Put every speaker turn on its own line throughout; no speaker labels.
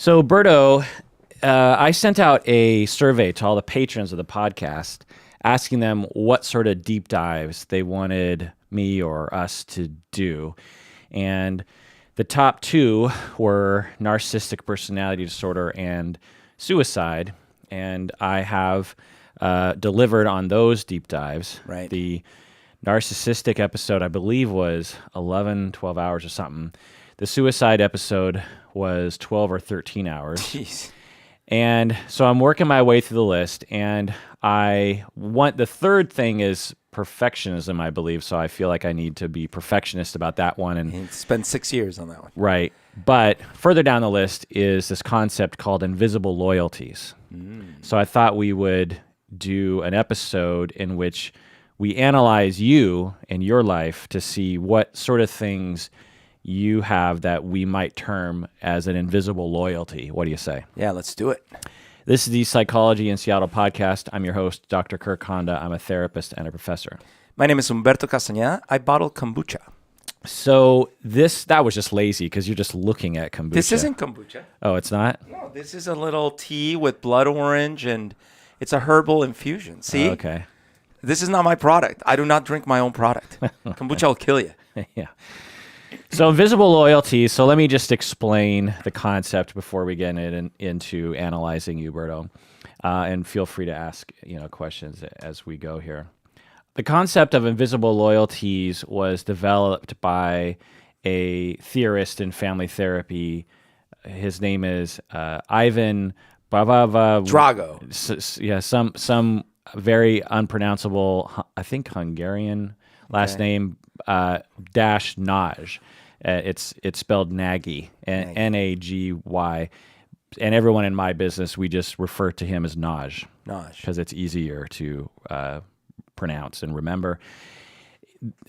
So, Berto, I sent out a survey to all the patrons of the podcast asking them what sort of deep dives they wanted me or us to do. And the top two were narcissistic personality disorder and suicide. And I have delivered on those deep dives.
Right.
The narcissistic episode, I believe, was 11, 12 hours or something. The suicide episode was 12 or 13 hours.
Jeez.
And so I'm working my way through the list, and the third thing is perfectionism, I believe. So I feel like I need to be perfectionist about that one. And
spend 6 years on that one.
right. But further down the list is this concept called invisible loyalties. So I thought we would do an episode in which we analyze you and your life to see what sort of things you have that we might term as an invisible loyalty. What do you say?
Yeah, let's do it.
This is the Psychology in Seattle podcast. I'm your host, Dr. Kirk Honda. I'm a therapist and a professor.
My name is Humberto Castañeda. I bottle kombucha.
So that was just lazy because you're just looking at kombucha.
This isn't kombucha.
Oh, it's not?
No, this is a little tea with blood orange, and it's a herbal infusion. See?
Oh, okay.
This is not my product. I do not drink my own product. Kombucha will kill you.
Yeah. So invisible loyalty. So let me just explain the concept before we get into analyzing you, Berto. And feel free to ask questions as we go here. The concept of invisible loyalties was developed by a theorist in family therapy. His name is Ivan Bavava
Drago.
Yeah, some very unpronounceable, I think Hungarian last name, dash Nagy. It's spelled Nagy, Nagy. And everyone in my business, we just refer to him as Nagy. Because it's easier to pronounce and remember.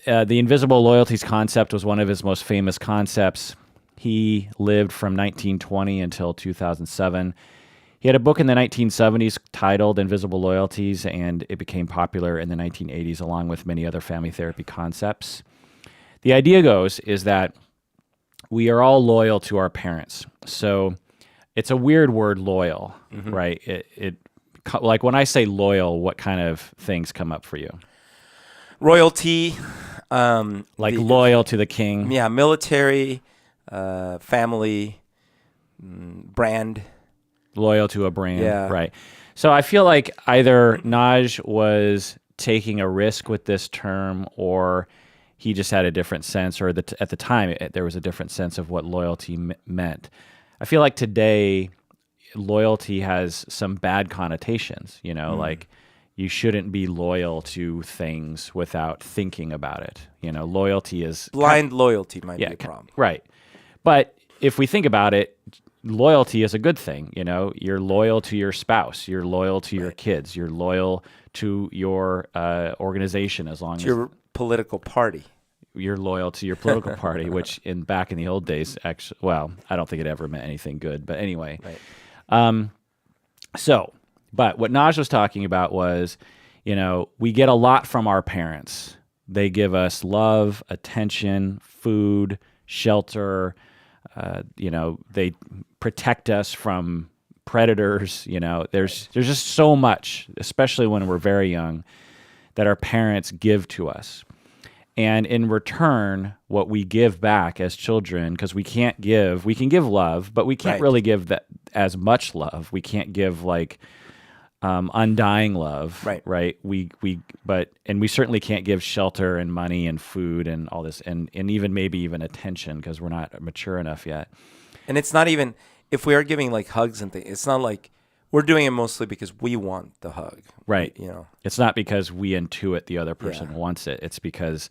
The invisible loyalties concept was one of his most famous concepts. He lived from 1920 until 2007. He had a book in the 1970s titled Invisible Loyalties, and it became popular in the 1980s along with many other family therapy concepts. The idea is that we are all loyal to our parents. So it's a weird word, loyal, right? It like when I say loyal, what kind of things come up for you?
Royalty.
Loyal to the king.
Yeah, military, family, brand.
Loyal to a brand,
yeah.
Right. So I feel like either Nagy was taking a risk with this term, or he just had a different sense, or at the time there was a different sense of what loyalty meant. I feel like today loyalty has some bad connotations, like you shouldn't be loyal to things without thinking about it. Loyalty is...
Blind loyalty might be a problem.
Right. But if we think about it, loyalty is a good thing. You're loyal to your spouse. You're loyal to your kids. You're loyal to your organization as long as...
your political party.
You're loyal to your political party, which back in the old days, actually, well, I don't think it ever meant anything good. But anyway.
Right.
But what Nagy was talking about was, we get a lot from our parents. They give us love, attention, food, shelter. They protect us from predators. There's just so much, especially when we're very young, that our parents give to us. And in return, what we give back as children, because we can give love, but we can't really give that as much love. We can't give undying love, right? We certainly can't give shelter and money and food and all this, and even maybe even attention, because we're not mature enough yet.
And it's not even, if we are giving hugs and things, it's not like we're doing it mostly because we want the hug.
Right. It's not because we intuit the other person wants it. It's because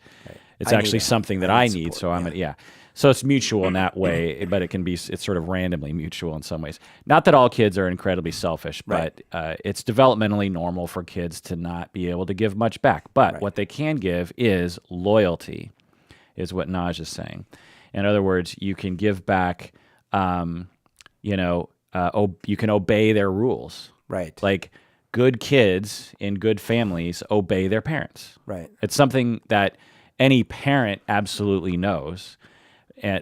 it's actually something that I need. Support, so So it's mutual in that way, but it's sort of randomly mutual in some ways. Not that all kids are incredibly selfish, but it's developmentally normal for kids to not be able to give much back. But what they can give is loyalty, is what Nagy is saying. In other words, you can give back, you can obey their rules.
Right.
Like good kids in good families obey their parents.
Right.
It's something that any parent absolutely knows.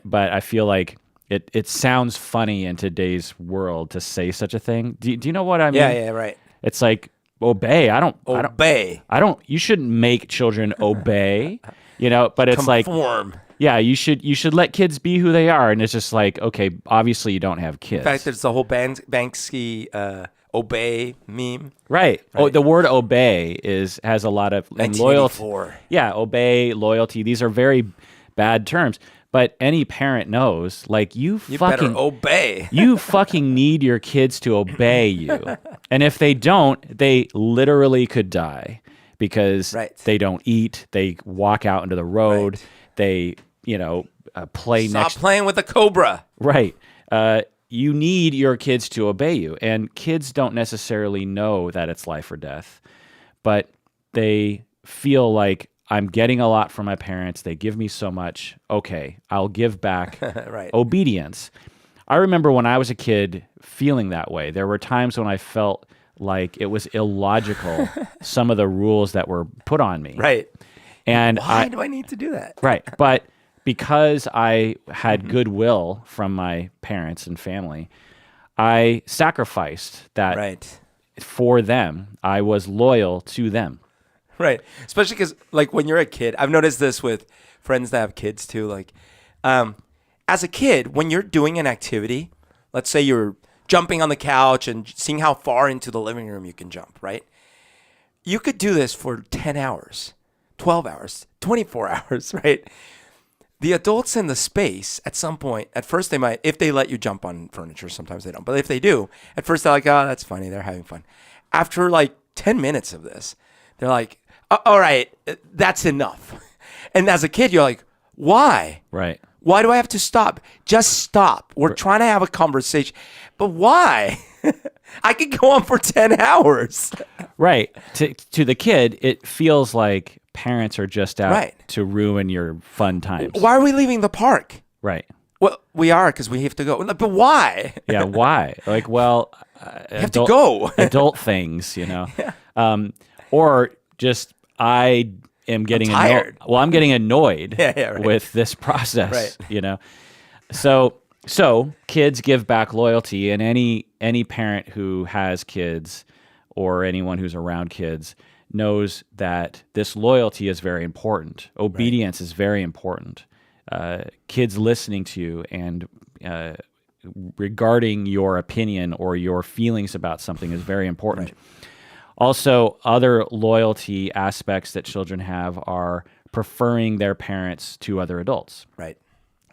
But I feel like it sounds funny in today's world to say such a thing. Do you know what I mean?
Yeah, right.
It's like obey.
Obey.
You shouldn't make children obey, but it's
Conform.
like, yeah, you should let kids be who they are. And it's just like, okay, obviously you don't have kids.
In fact, there's the whole Banksy obey meme.
Right. Oh, the word obey has a lot of loyalty. Yeah, obey, loyalty. These are very bad terms. But any parent knows, like, you fucking
better obey.
You fucking need your kids to obey you. And if they don't, they literally could die because they don't eat. They walk out into the road.
Right.
They, play
Stop playing with the cobra.
Right. You need your kids to obey you. And kids don't necessarily know that it's life or death, but they feel like, I'm getting a lot from my parents. They give me so much. Okay, I'll give back.
Right.
Obedience. I remember when I was a kid feeling that way. There were times when I felt like it was illogical, some of the rules that were put on me.
Right.
And
why do I need to do that?
Right. But because I had goodwill from my parents and family, I sacrificed that for them. I was loyal to them.
Right. Especially because, like, when you're a kid, I've noticed this with friends that have kids too. Like, as a kid, when you're doing an activity, let's say you're jumping on the couch and seeing how far into the living room you can jump, right? You could do this for 10 hours, 12 hours, 24 hours, right? The adults in the space, at some point, at first they might, if they let you jump on furniture, sometimes they don't. But if they do, at first they're like, oh, that's funny. They're having fun. After like 10 minutes of this, they're like, all right, that's enough. And as a kid, you're like, why?
Right.
Why do I have to stop? Just stop. We're trying to have a conversation. But why? I could go on for 10 hours.
Right. To the kid, it feels like parents are just out to ruin your fun times.
Why are we leaving the park?
Right.
Well, we are because we have to go. But why?
Yeah, why? Like, well,
you have to go.
Adult things, or just I am getting
tired.
I'm getting annoyed
right.
with this process, So kids give back loyalty, and any parent who has kids or anyone who's around kids knows that this loyalty is very important. Obedience is very important. Kids listening to you and regarding your opinion or your feelings about something is very important. Right. Also, other loyalty aspects that children have are preferring their parents to other adults.
Right.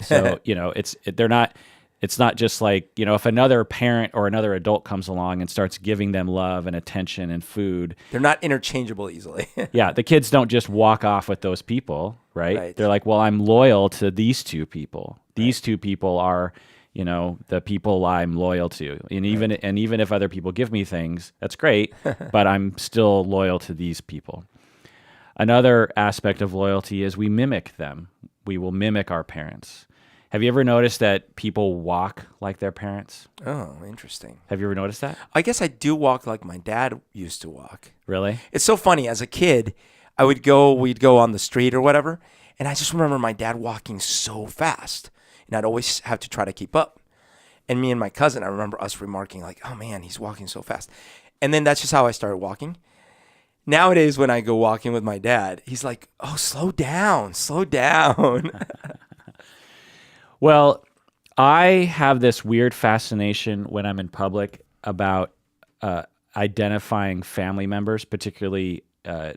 So, it's not just like, if another parent or another adult comes along and starts giving them love and attention and food.
They're not interchangeable easily.
Yeah, the kids don't just walk off with those people, right? They're like, well, I'm loyal to these two people. These two people are, the people I'm loyal to. And even if other people give me things, that's great, but I'm still loyal to these people. Another aspect of loyalty is we mimic them. We will mimic our parents. Have you ever noticed that people walk like their parents?
Oh, interesting.
Have you ever noticed that?
I guess I do walk like my dad used to walk.
Really?
It's so funny. As a kid, we'd go on the street or whatever, and I just remember my dad walking so fast, and I'd always have to try to keep up. And me and my cousin, I remember us remarking like, oh man, he's walking so fast. And then that's just how I started walking. Nowadays, when I go walking with my dad, he's like, oh, slow down.
Well, I have this weird fascination when I'm in public about identifying family members, particularly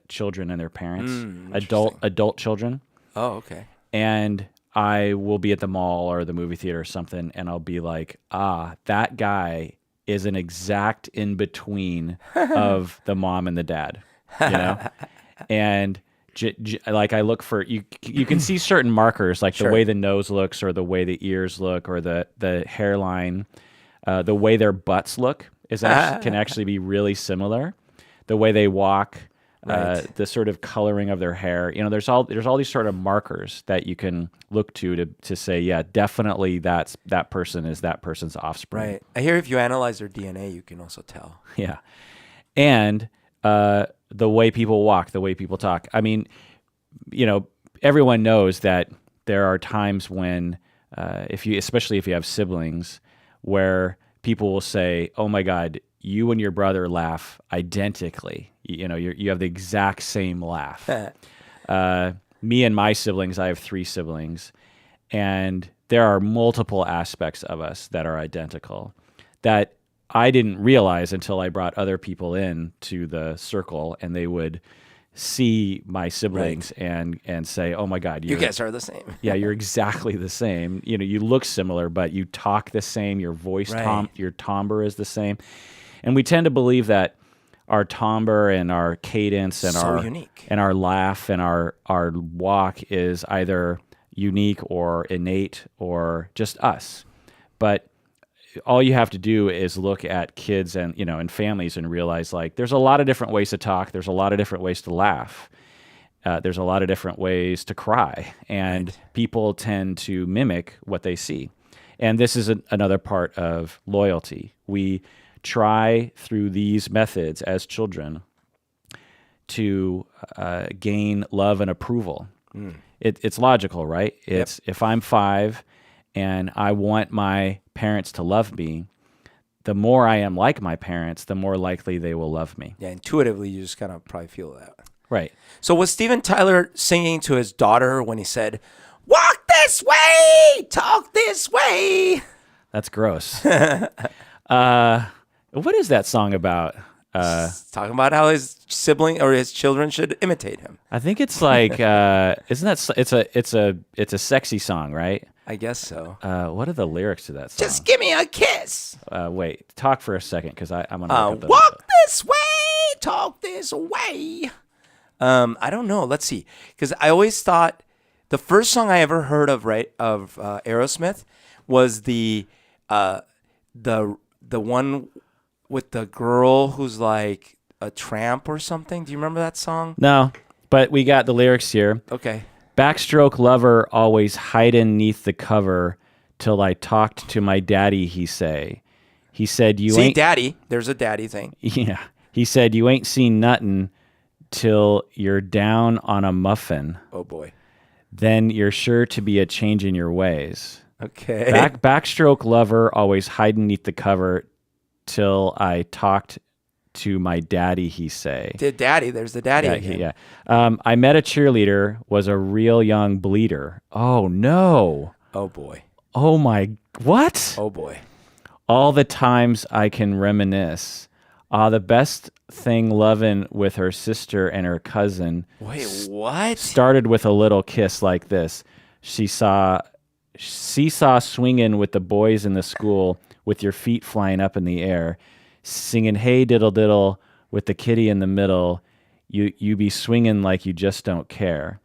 children and their parents, adult children.
Oh, okay.
And I will be at the mall or the movie theater or something, and I'll be like, that guy is an exact in between of the mom and the dad, and like I look for you can see certain markers, like the way the nose looks or the way the ears look or the hairline, the way their butts look can actually be really similar. The way they walk, the sort of coloring of their hair, there's all these sort of markers that you can look to say, yeah, definitely that person is that person's offspring.
Right. I hear if you analyze their DNA, you can also tell.
Yeah. And the way people walk, the way people talk. I mean, everyone knows that there are times when especially if you have siblings, where people will say, "Oh my God, you and your brother laugh identically. You have the exact same laugh." Me and my siblings, I have 3 siblings, and there are multiple aspects of us that are identical that I didn't realize until I brought other people in to the circle, and they would see my siblings and say, "Oh my God,
you guys are the same."
Yeah, you're exactly the same. You look similar, but you talk the same. Your voice, your timbre is the same, and we tend to believe that our timbre and our cadence and our
unique,
and our laugh and our walk is either unique or innate or just us. But all you have to do is look at kids and and families and realize, like, there's a lot of different ways to talk. There's a lot of different ways to laugh. There's a lot of different ways to cry, and people tend to mimic what they see. And this is another part of loyalty. We try through these methods as children to gain love and approval. It's logical, right? It's if I'm 5 and I want my parents to love me, the more I am like my parents, the more likely they will love me.
Yeah, intuitively, you just kind of probably feel that.
Right.
So was Steven Tyler singing to his daughter when he said, "Walk this way, talk this way"?
That's gross. What is that song about?
Talking about how his sibling or his children should imitate him.
I think it's like, isn't that? It's a sexy song, right?
I guess so.
What are the lyrics to that song?
Just give me a kiss.
Wait, talk for a second, because I'm gonna look up
walk this way, talk this way. I don't know. Let's see, because I always thought the first song I ever heard of Aerosmith was the one with the girl who's like a tramp or something. Do you remember that song?
No, but we got the lyrics here.
Okay.
Backstroke lover always hiding neath the cover till I talked to my daddy, he say. He said you ain't...
daddy. There's a daddy thing.
Yeah. He said you ain't seen nothing till you're down on a muffin.
Oh, boy.
Then you're sure to be a change in your ways.
Okay.
Backstroke lover always hiding neath the cover till I talked to my daddy, he say.
Daddy, there's the daddy again.
Yeah. I met a cheerleader, was a real young bleeder. Oh, no.
Oh, boy.
Oh, my, what?
Oh, boy.
All the times I can reminisce. The best thing loving with her sister and her cousin.
Wait, what?
Started with a little kiss like this. She saw seesaw swinging with the boys in the school with your feet flying up in the air, singing "Hey diddle diddle" with the kitty in the middle. You be swinging like you just don't care.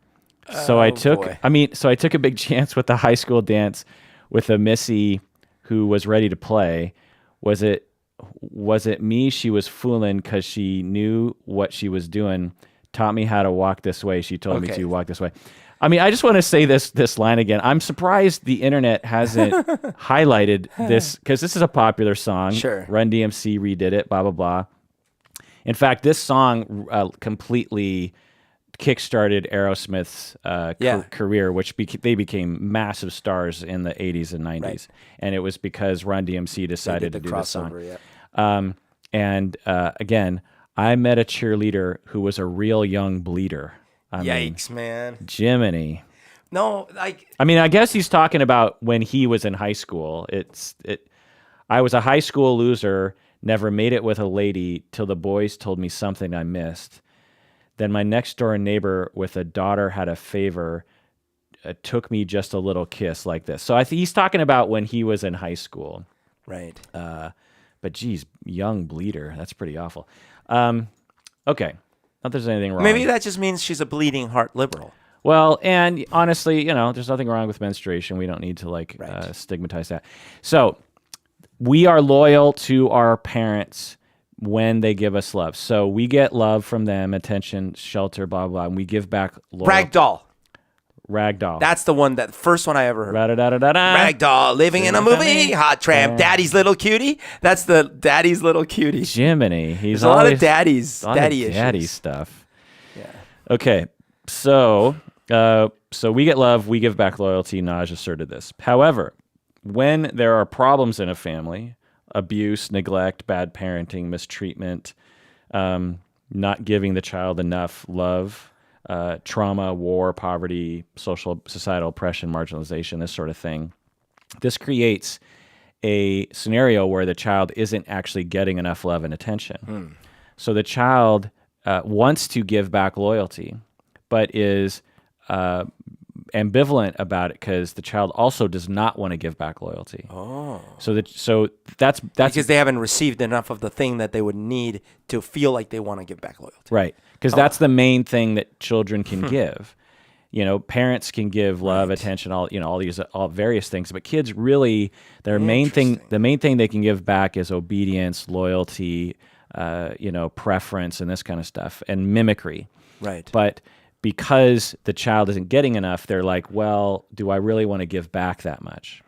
So I took a big chance with the high school dance with a missy who was ready to play. Was it me she was fooling because she knew what she was doing? Taught me how to walk this way. She told me to walk this way. I mean, I just want to say this line again. I'm surprised the internet hasn't highlighted this, because this is a popular song.
Sure.
Run DMC redid it, blah, blah, blah. In fact, this song completely kickstarted Aerosmith's career, which they became massive stars in the 80s and 90s. Right. And it was because Run DMC decided to do this song.
Yeah.
Again, I met a cheerleader who was a real young bleeder.
Yikes, man.
Jiminy.
No,
I guess he's talking about when he was in high school. I was a high school loser, never made it with a lady till the boys told me something I missed. Then my next door neighbor with a daughter had a favor, took me just a little kiss like this. So I think he's talking about when he was in high school.
Right.
But geez, young bleeder. That's pretty awful. Okay. Not that there's anything wrong.
Maybe that just means she's a bleeding heart liberal.
Well, and honestly, there's nothing wrong with menstruation. We don't need to stigmatize that. So we are loyal to our parents when they give us love. So we get love from them, attention, shelter, blah, blah, and we give back loyalty. Ragdoll.
That's the first one I ever heard.
Ragdoll,
living in a movie, hot tramp, daddy's little cutie. That's the daddy's little cutie.
Jiminy.
There's a lot of daddy
issues.
Daddy
stuff.
Yeah.
Okay, so So we get love, we give back loyalty. Nagy asserted this. However, when there are problems in a family, abuse, neglect, bad parenting, mistreatment, not giving the child enough love, trauma, war, poverty, societal oppression, marginalization, this sort of thing, this creates a scenario where the child isn't actually getting enough love and attention. So the child wants to give back loyalty, but is ambivalent about it because the child also does not want to give back loyalty.
Oh.
So that's
because they haven't received enough of the thing that they would need to feel like they want to give back loyalty.
Right. Because that's the main thing that children can give. Parents can give love, attention, all these various things, but kids really, the main thing they can give back is obedience, loyalty, preference, and this kind of stuff, and mimicry.
Right.
But because the child isn't getting enough, they're like, well, do I really want to give back that much?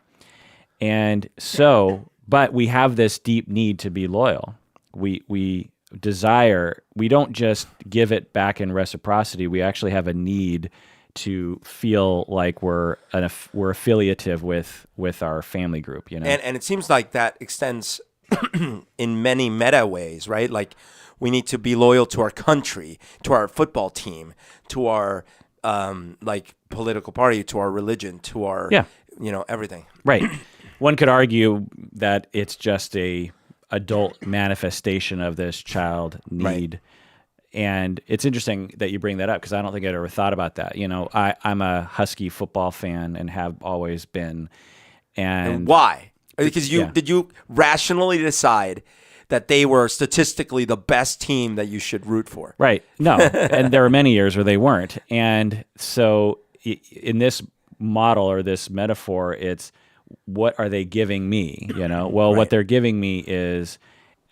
And so, but we have this deep need to be loyal. We don't just give it back in reciprocity. We actually have a need to feel like we're affiliative with our family group, And
it seems like that extends in many meta ways, right? Like we need to be loyal to our country, to our football team, to our political party, to our religion, to our everything.
Right. One could argue that it's just a adult manifestation of this child need. Right. And it's interesting that you bring that up because I don't think I'd ever thought about that. I'm a Husky football fan and have always been. And
why? Because did you rationally decide that they were statistically the best team that you should root for?
Right. No. And there were many years where they weren't. And so in this model or this metaphor, it's what are they giving me? Well, what they're giving me is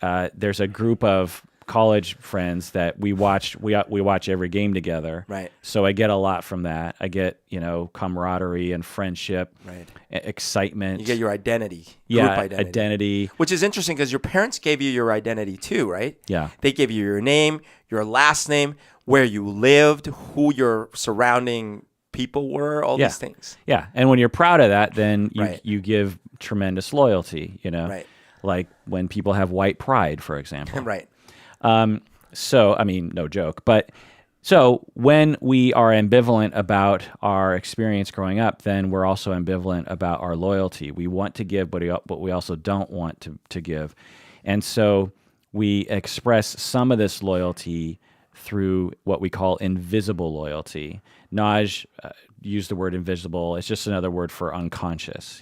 there's a group of college friends that we watch every game together.
Right.
So I get a lot from that. I get, camaraderie and friendship, excitement.
You get your identity.
Yeah,
group
identity.
Which is interesting because your parents gave you your identity too, right?
Yeah.
They gave you your name, your last name, where you lived, who your surrounding people were, all these things.
Yeah. And when you're proud of that, then you give tremendous loyalty,
Right.
Like when people have white pride, for example.
Right.
So, I mean, no joke, but so when we are ambivalent about our experience growing up, then we're also ambivalent about our loyalty. We want to give, but we also don't want to give. And so we express some of this loyalty through what we call invisible loyalty. Nagy used the word invisible. It's just another word for unconscious.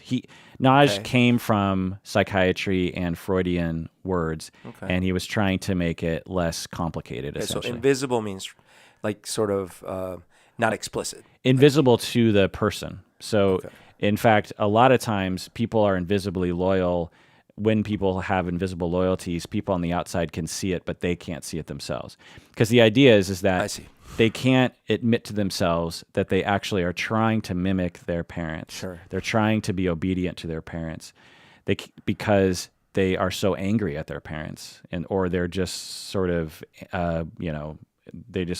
Nagy came from psychiatry and Freudian words, and he was trying to make it less complicated, essentially.
So invisible means like sort of not explicit.
Invisible to the person. So, in fact, a lot of times people are invisibly loyal. When people have invisible loyalties, people on the outside can see it, but they can't see it themselves. Because the idea is that they can't admit to themselves that they actually are trying to mimic their parents.
Sure.
They're trying to be obedient to their parents because they are so angry at their parents, or they're just sort of, they're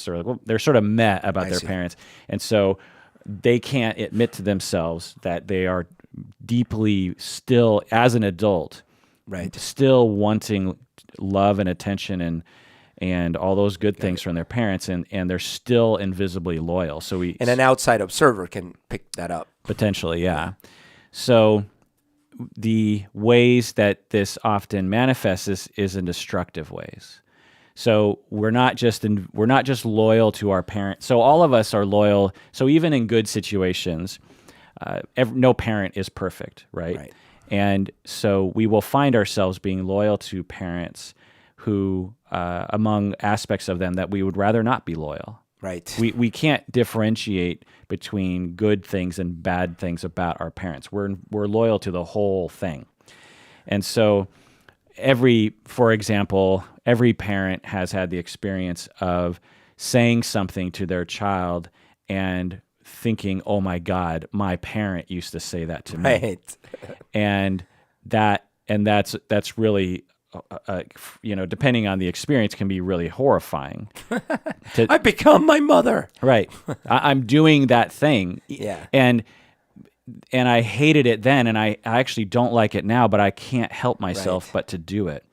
sort of meh about their parents. And so they can't admit to themselves that they are deeply still, as an adult, still wanting love and attention and all those good things from their parents, and they're still invisibly loyal. So
and an outside observer can pick that up.
Potentially, yeah. So the ways that this often manifests is in destructive ways. So we're not just loyal to our parents. So all of us are loyal. So even in good situations, no parent is perfect, right? And so we will find ourselves being loyal to parents who, among aspects of them, that we would rather not be loyal.
Right.
We can't differentiate between good things and bad things about our parents. We're loyal to the whole thing. And so for example, every parent has had the experience of saying something to their child and thinking, "Oh my God, my parent used to say that to me."
Right.
And that's really depending on the experience, can be really horrifying.
I become my mother.
Right. I'm doing that thing.
Yeah.
And I hated it then, and I actually don't like it now, but I can't help myself but to do it.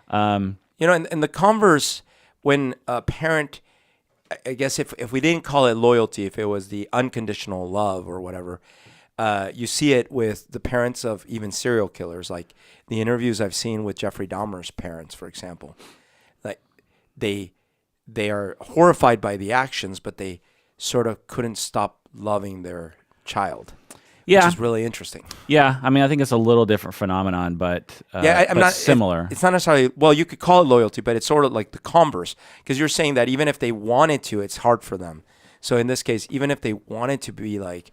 And the converse, when a parent, I guess if we didn't call it loyalty, if it was the unconditional love or whatever, you see it with the parents of even serial killers, like the interviews I've seen with Jeffrey Dahmer's parents, for example. Like they are horrified by the actions, but they sort of couldn't stop loving their child.
Yeah,
which is really interesting.
Yeah, I mean, I think it's a little different phenomenon, but
I'm not
similar.
It's not necessarily, well, you could call it loyalty, but it's sort of like the converse, because you're saying that even if they wanted to, it's hard for them. So in this case, even if they wanted to be like,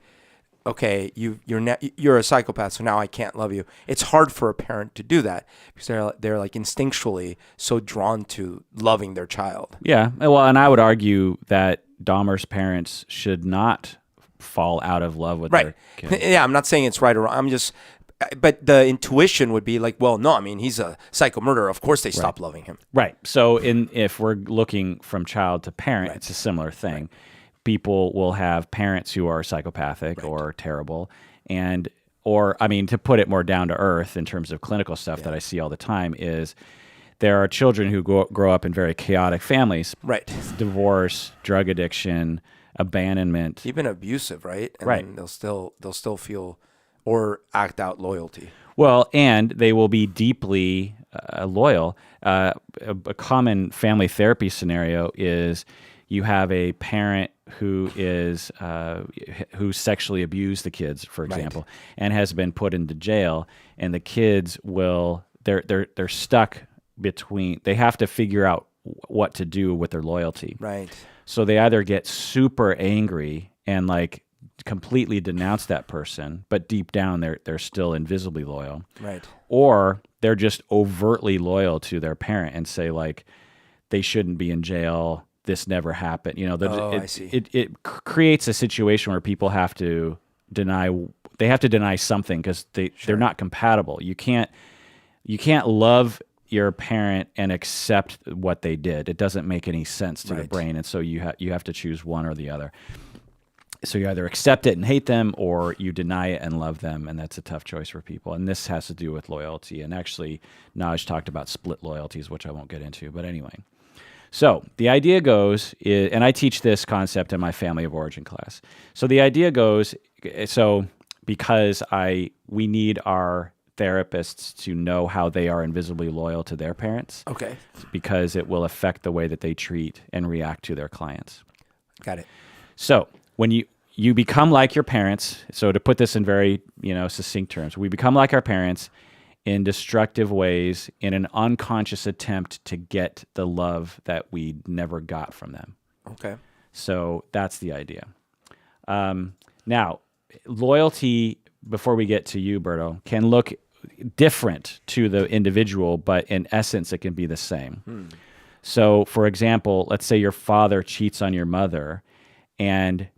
okay, you're a psychopath, so now I can't love you. It's hard for a parent to do that because they're like instinctually so drawn to loving their child.
Yeah, well, and I would argue that Dahmer's parents should not fall out of love with their kid.
Yeah, I'm not saying it's right or wrong. But the intuition would be like, well, no, I mean, he's a psycho murderer. Of course they stop loving him.
Right. So if we're looking from child to parent, it's a similar thing. Right. People will have parents who are psychopathic or terrible, or to put it more down to earth in terms of clinical stuff that I see all the time is there are children who grow up in very chaotic families.
Right.
Divorce, drug addiction, abandonment,
even abusive, right? And they'll still feel or act out loyalty.
Well, and they will be deeply loyal. A common family therapy scenario is you have a parent who who sexually abused the kids, for example, and has been put into jail, and the kids they're stuck between. They have to figure out what to do with their loyalty.
Right.
So they either get super angry and like completely denounce that person, but deep down they're still invisibly loyal.
Right.
Or they're just overtly loyal to their parent and say like they shouldn't be in jail. This never happened.
I see.
It creates a situation where people have to deny. They have to deny something because they're not compatible. You can't love your parent and accept what they did. It doesn't make any sense to the brain, and so you have to choose one or the other. So you either accept it and hate them, or you deny it and love them, and that's a tough choice for people. And this has to do with loyalty. And actually, Nagy talked about split loyalties, which I won't get into. But anyway, so the idea goes, and I teach this concept in my family of origin class. So the idea goes, because we need our therapists to know how they are invisibly loyal to their parents.
Okay.
Because it will affect the way that they treat and react to their clients.
Got it.
So when you become like your parents, so to put this in very succinct terms, we become like our parents in destructive ways in an unconscious attempt to get the love that we never got from them.
Okay.
So that's the idea. Now, loyalty, before we get to you, Berto, can look different to the individual, but in essence, it can be the same. So, for example, let's say your father cheats on your mother, and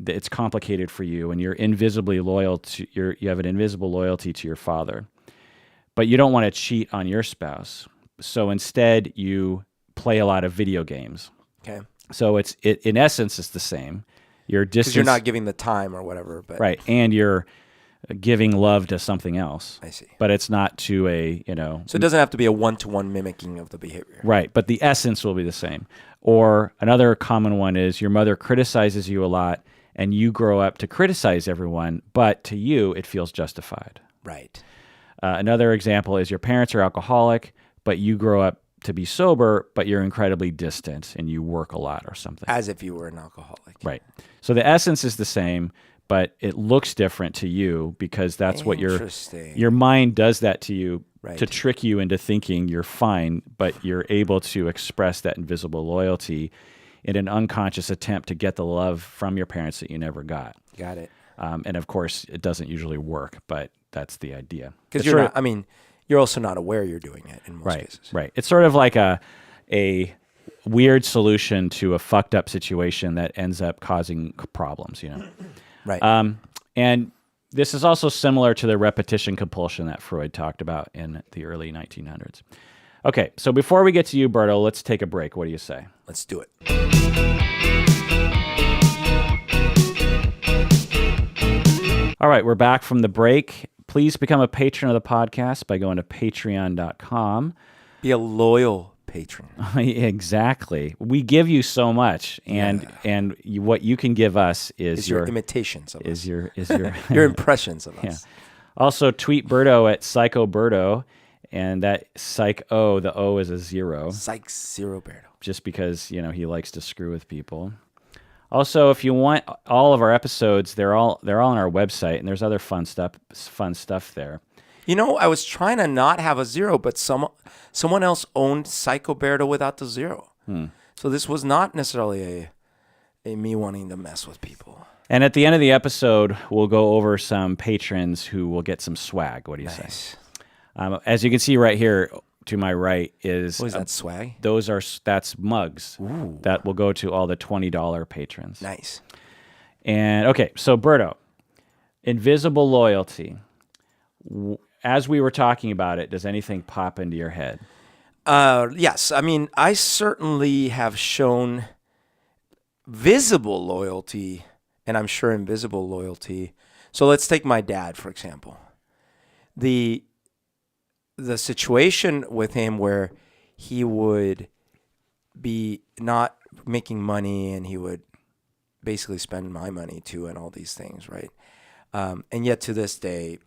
it's complicated for you, and you're invisibly loyal to you have an invisible loyalty to your father, but you don't want to cheat on your spouse. So instead, you play a lot of video games.
Okay.
So in essence, it's the same. Because
you're not giving the time or whatever, but
right, and you're giving love to something else.
I see.
But it's not to a,
So it doesn't have to be a one-to-one mimicking of the behavior.
Right, but the essence will be the same. Or another common one is your mother criticizes you a lot, and you grow up to criticize everyone, but to you, it feels justified.
Right.
Another example is your parents are alcoholic, but you grow up to be sober, but you're incredibly distant, and you work a lot or something.
As if you were an alcoholic.
Right. So the essence is the same, but it looks different to you because that's what your mind does that to you to trick you into thinking you're fine, but you're able to express that invisible loyalty in an unconscious attempt to get the love from your parents that you never got.
Got it.
And of course, it doesn't usually work, but that's the idea.
Because you're also not aware you're doing it in most cases.
Right. It's sort of like a weird solution to a fucked up situation that ends up causing problems,
Right.
And this is also similar to the repetition compulsion that Freud talked about in the early 1900s. Okay, so before we get to you, Berto, let's take a break. What do you say?
Let's do it.
All right, we're back from the break. Please become a patron of the podcast by going to patreon.com.
Be a loyal patron.
Exactly. We give you so much, and what you can give us is
your imitations of us.
Your
your impressions of us.
Yeah. Also, tweet Berto at PsychoBerto, and that psycho, the O is a 0.
Psych 0 Berto.
Just because he likes to screw with people. Also, if you want all of our episodes, they're all on our website, and there's other fun stuff there.
I was trying to not have a 0, but someone else owned Psycho Berto without the 0. So this was not necessarily a me wanting to mess with people.
And at the end of the episode, we'll go over some patrons who will get some swag. What do you say? As you can see right here to my right is...
What is that, swag?
That's mugs.
Ooh.
That will go to all the $20 patrons.
Nice.
And okay, so Berto, invisible loyalty. As we were talking about it, does anything pop into your head?
Yes. I mean, I certainly have shown visible loyalty, and I'm sure invisible loyalty. So let's take my dad, for example. The situation with him where he would be not making money and he would basically spend my money too and all these things, right? And yet to this day,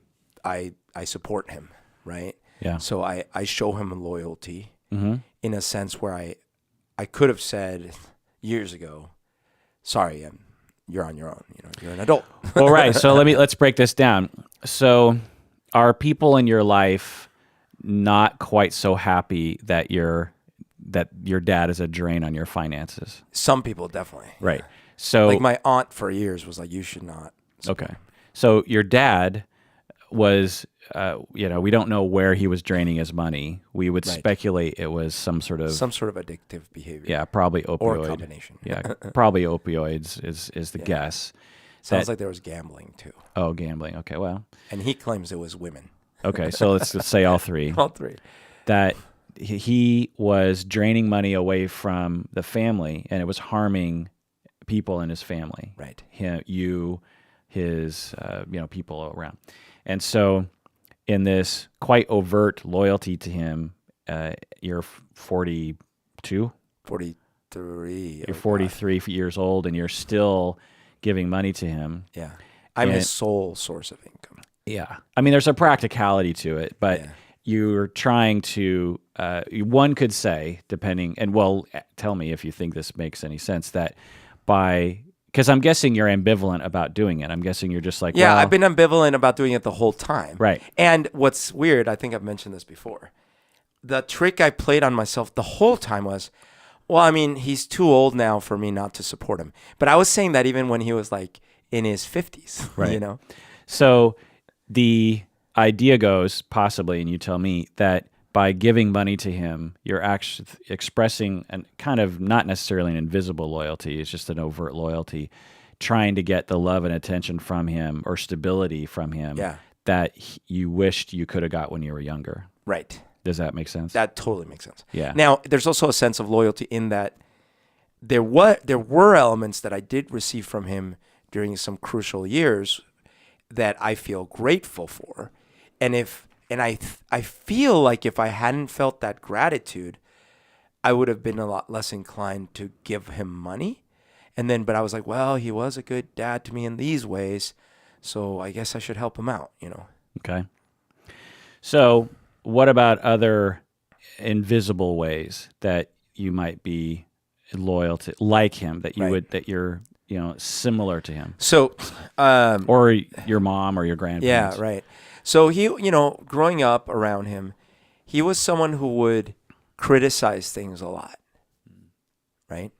I support him, right?
Yeah.
So I show him loyalty
mm-hmm.
in a sense where I could have said years ago, sorry, you're on your own. You're an adult.
Well, right. So let's break this down. So are people in your life not quite so happy that your dad is a drain on your finances?
Some people definitely.
Right. So
like my aunt for years was like, you should not.
Okay. So your dad was, we don't know where he was draining his money. We would speculate it was some sort of
addictive behavior.
Yeah, probably opioid.
Or a combination.
Yeah, probably opioids is the guess.
Sounds like there was gambling too.
Oh, gambling. Okay, well.
And he claims it was women.
Okay, so let's say all three.
All three.
That he was draining money away from the family, and it was harming people in his family.
Right.
His people around. And so in this quite overt loyalty to him, you're 42?
43.
You're 43 years old, and you're still giving money to him.
Yeah. I'm his sole source of income.
Yeah. I mean, there's a practicality to it, but you're trying to, one could say, depending, and well, tell me if you think this makes any sense, that because I'm guessing you're ambivalent about doing it. I'm guessing you're just like,
I've been ambivalent about doing it the whole time.
Right.
And what's weird, I think I've mentioned this before, the trick I played on myself the whole time was, well, I mean, he's too old now for me not to support him. But I was saying that even when he was like in his 50s,
right. So the idea goes, possibly, and you tell me, that by giving money to him, you're actually expressing an kind of not necessarily an invisible loyalty, it's just an overt loyalty, trying to get the love and attention from him or stability from him that you wished you could have got when you were younger.
Right.
Does that make sense?
That totally makes sense.
Yeah.
Now, there's also a sense of loyalty in that there were elements that I did receive from him during some crucial years that I feel grateful for. And I feel like if I hadn't felt that gratitude, I would have been a lot less inclined to give him money. But I was like, well, he was a good dad to me in these ways, so I guess I should help him out,
Okay. So what about other invisible ways that you might be loyal to, like him, that you're similar to him? So, or your mom or your grandparents.
Yeah, right. So he, growing up around him, he was someone who would criticize things a lot, right?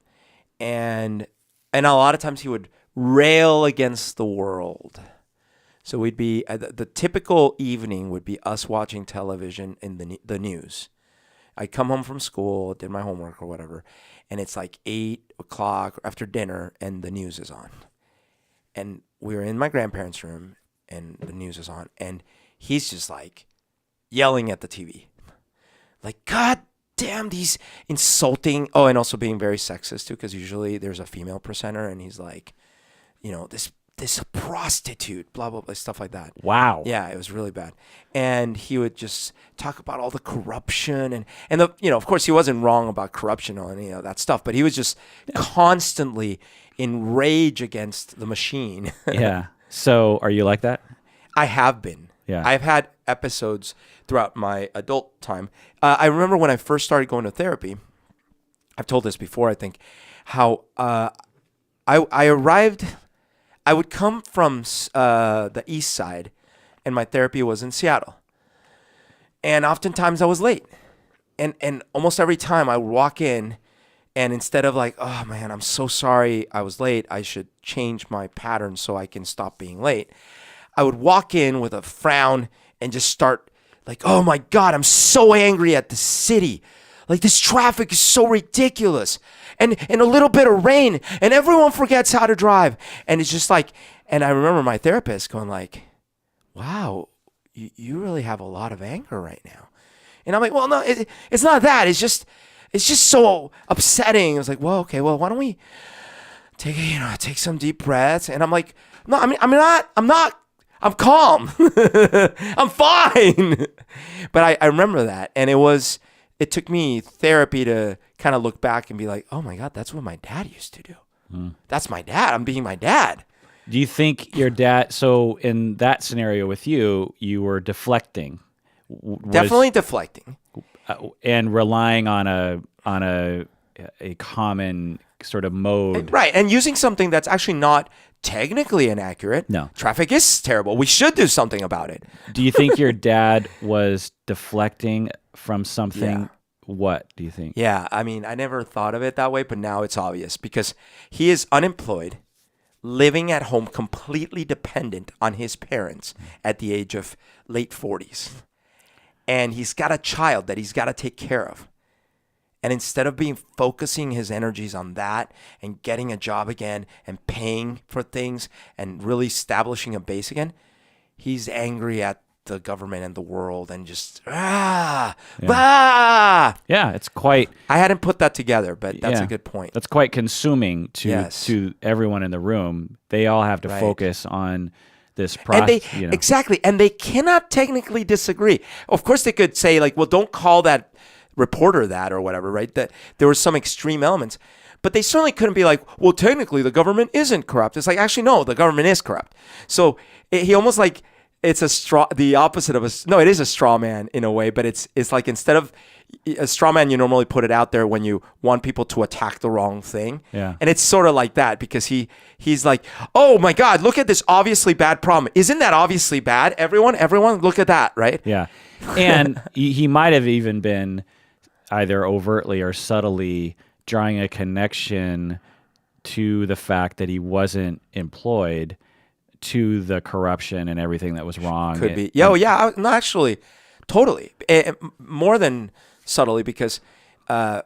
And a lot of times he would rail against the world. So we'd be, the typical evening would be us watching television in the news. I'd come home from school, did my homework or whatever, and it's like 8 o'clock after dinner, and the news is on. And we were in my grandparents' room, and the news is on, and he's just like yelling at the TV, like, God damn, these insulting. Oh, and also being very sexist too, because usually there's a female presenter, and he's like, this prostitute, blah blah blah, stuff like that.
Wow.
Yeah, it was really bad. And he would just talk about all the corruption and the, of course he wasn't wrong about corruption or any of that stuff, but he was just constantly in rage against the machine.
Yeah. So are you like that?
I have been.
Yeah.
I've had episodes throughout my adult time. I remember when I first started going to therapy, I've told this before, I think, how I arrived, I would come from the east side, and my therapy was in Seattle. And oftentimes I was late. And almost every time I would walk in, and instead of like, oh man, I'm so sorry I was late, I should change my pattern so I can stop being late, I would walk in with a frown and just start like, oh my God, I'm so angry at the city. Like, this traffic is so ridiculous. And a little bit of rain, and everyone forgets how to drive. And it's just like, and I remember my therapist going like, wow, you really have a lot of anger right now. And I'm like, well, no, it's not that. It's just so upsetting. I was like, well, okay, well, why don't we take some deep breaths? And I'm like, no, I'm calm. I'm fine. But I remember that. And it took me therapy to kind of look back and be like, oh my God, that's what my dad used to do. That's my dad. I'm being my dad.
Do you think your dad, so in that scenario with you were deflecting?
Definitely deflecting.
And relying on a common sort of mode.
Right. And using something that's actually not technically inaccurate.
No.
Traffic is terrible. We should do something about it.
Do you think your dad was deflecting from something?
Yeah.
What do you think?
Yeah. I mean, I never thought of it that way, but now it's obvious because he is unemployed, living at home, completely dependent on his parents at the age of late 40s. And he's got a child that he's got to take care of. And instead of focusing his energies on that and getting a job again and paying for things and really establishing a base again, he's angry at the government and the world and just,
Yeah, it's quite...
I hadn't put that together, but that's a good point.
That's quite consuming to everyone in the room. They all have to focus on this process.
Exactly. And they cannot technically disagree. Of course, they could say like, well, don't call that reporter that or whatever, right? That there were some extreme elements. But they certainly couldn't be like, well, technically the government isn't corrupt. It's like, actually, no, the government is corrupt. So he almost like, it's the opposite of it is a straw man in a way, but it's like instead of a straw man, you normally put it out there when you want people to attack the wrong thing.
Yeah.
And it's sort of like that because he's like, oh my God, look at this obviously bad problem. Isn't that obviously bad? Everyone, look at that, right?
Yeah. And he might have even been either overtly or subtly drawing a connection to the fact that he wasn't employed to the corruption and everything that was wrong.
Could be. No, actually, totally. More than subtly, because so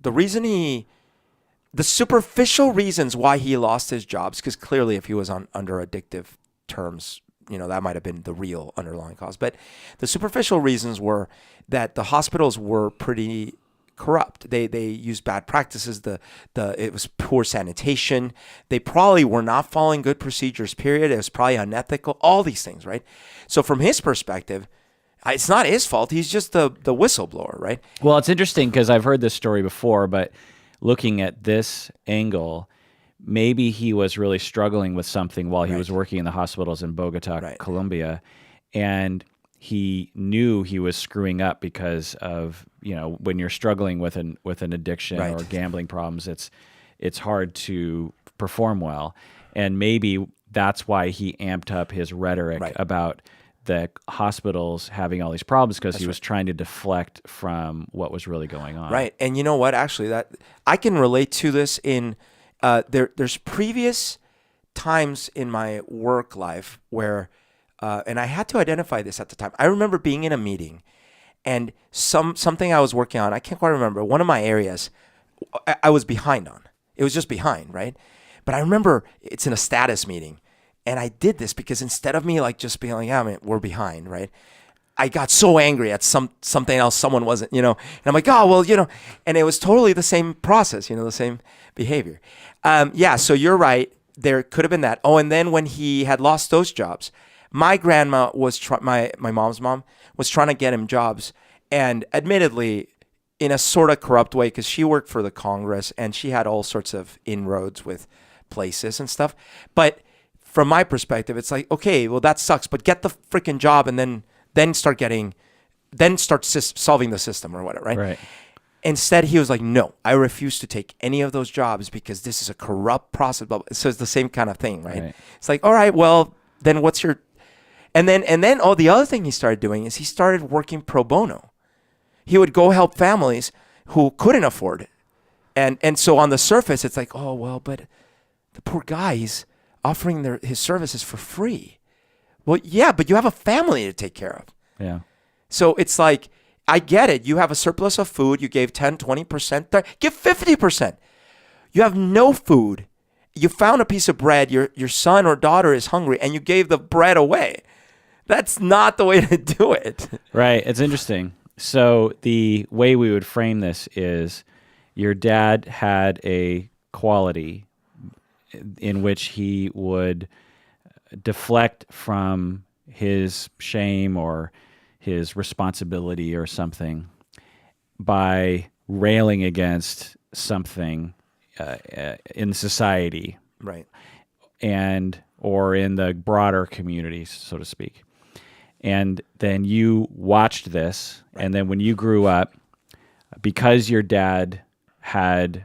the reason the superficial reasons why he lost his jobs, because clearly if he was under addictive terms, that might have been the real underlying cause. But the superficial reasons were that the hospitals were pretty corrupt. They used bad practices. It was poor sanitation. They probably were not following good procedures, period. It was probably unethical, all these things, right? So from his perspective, it's not his fault. He's just the whistleblower, right?
Well, it's interesting because I've heard this story before, but looking at this angle, maybe he was really struggling with something while he was working in the hospitals in Bogota, Colombia, and he knew he was screwing up because of, when you're struggling with an addiction or gambling problems, it's hard to perform well. And maybe that's why he amped up his rhetoric about the hospitals having all these problems, because he was trying to deflect from what was really going on.
Right. And you know what? Actually, that I can relate to this in there's previous times in my work life where and I had to identify this at the time. I remember being in a meeting and something I was working on, I can't quite remember, one of my areas I was behind on. It was just behind, right? But I remember it's in a status meeting And I did this because instead of me like just being like, yeah, I mean, we're behind, right? I got so angry at something else someone wasn't, and I'm like, oh, well, and it was totally the same process, the same behavior. Yeah, so you're right. There could have been that. Oh, and then when he had lost those jobs, my grandma was, my mom's mom was trying to get him jobs. And admittedly, in a sort of corrupt way, because she worked for the Congress and she had all sorts of inroads with places and stuff. But from my perspective, it's like, okay, well, that sucks, but get the freaking job and then start solving the system or whatever, right?
Right.
Instead, he was like, no, I refuse to take any of those jobs because this is a corrupt process. So it's the same kind of thing, right? It's like, all right, well, then what's your... And then the other thing he started doing is he started working pro bono. He would go help families who couldn't afford it. And so on the surface, it's like, oh, well, but the poor guy, he's offering his services for free. Well, yeah, but you have a family to take care of.
Yeah.
So it's like, I get it. You have a surplus of food. You gave 10, 20%. Give 50%. You have no food. You found a piece of bread. Your son or daughter is hungry, and you gave the bread away. That's not the way to do it.
Right. It's interesting. So the way we would frame this is your dad had a quality in which he would deflect from his shame or his responsibility or something by railing against something in society,
right,
and or in the broader community, so to speak. And then you watched this, right. And then when you grew up, because your dad had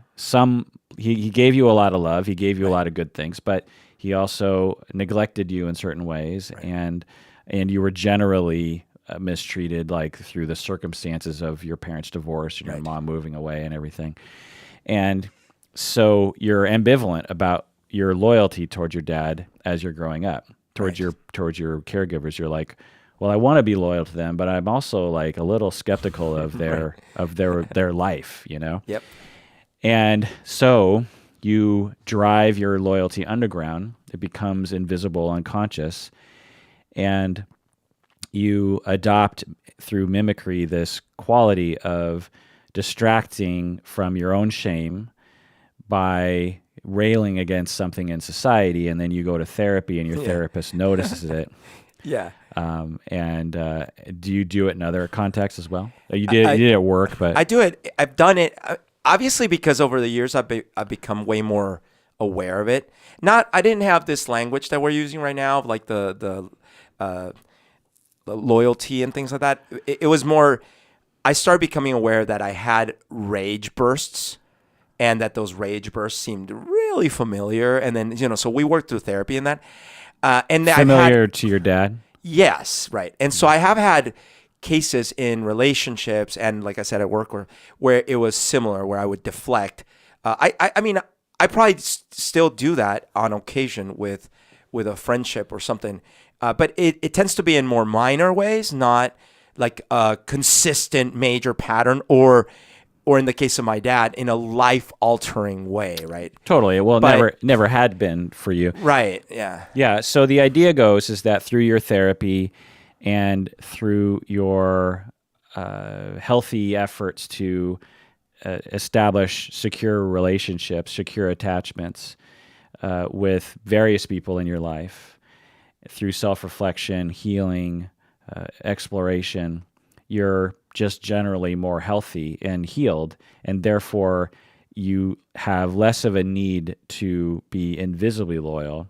he gave you a lot of love, he gave you right. a lot of good things, but he also neglected you in certain ways, right. and you were generally mistreated, like through the circumstances of your parents' divorce and your right. mom moving away and everything. And so you're ambivalent about your loyalty towards your dad as you're growing up, towards right. your caregivers. You're like, well, I want to be loyal to them, but I'm also like a little skeptical of their right. of their life,
Yep.
And so you drive your loyalty underground. It becomes invisible, unconscious, and you adopt through mimicry this quality of distracting from your own shame by railing against something in society, and then you go to therapy and your therapist notices it.
Yeah.
Do you do it in other contexts as well? You did it at work, but...
I do it. I've done it, obviously, because over the years I've become way more aware of it. I didn't have this language that we're using right now, of like the loyalty and things like that. It was more, I started becoming aware that I had rage bursts, and that those rage bursts seemed really familiar. And then, so we worked through therapy and that. And
familiar to your dad?
Yes, right. And so I have had cases in relationships and, like I said, at work where it was similar, where I would deflect. I mean, I probably still do that on occasion with a friendship or something. But it tends to be in more minor ways, not like a consistent major pattern, or in the case of my dad, in a life-altering way, right?
Totally. Well, never had been for you.
Right, yeah.
Yeah, so the idea goes is that through your therapy and through your healthy efforts to establish secure relationships, secure attachments with various people in your life, through self-reflection, healing, exploration, you're just generally more healthy and healed, and therefore you have less of a need to be invisibly loyal.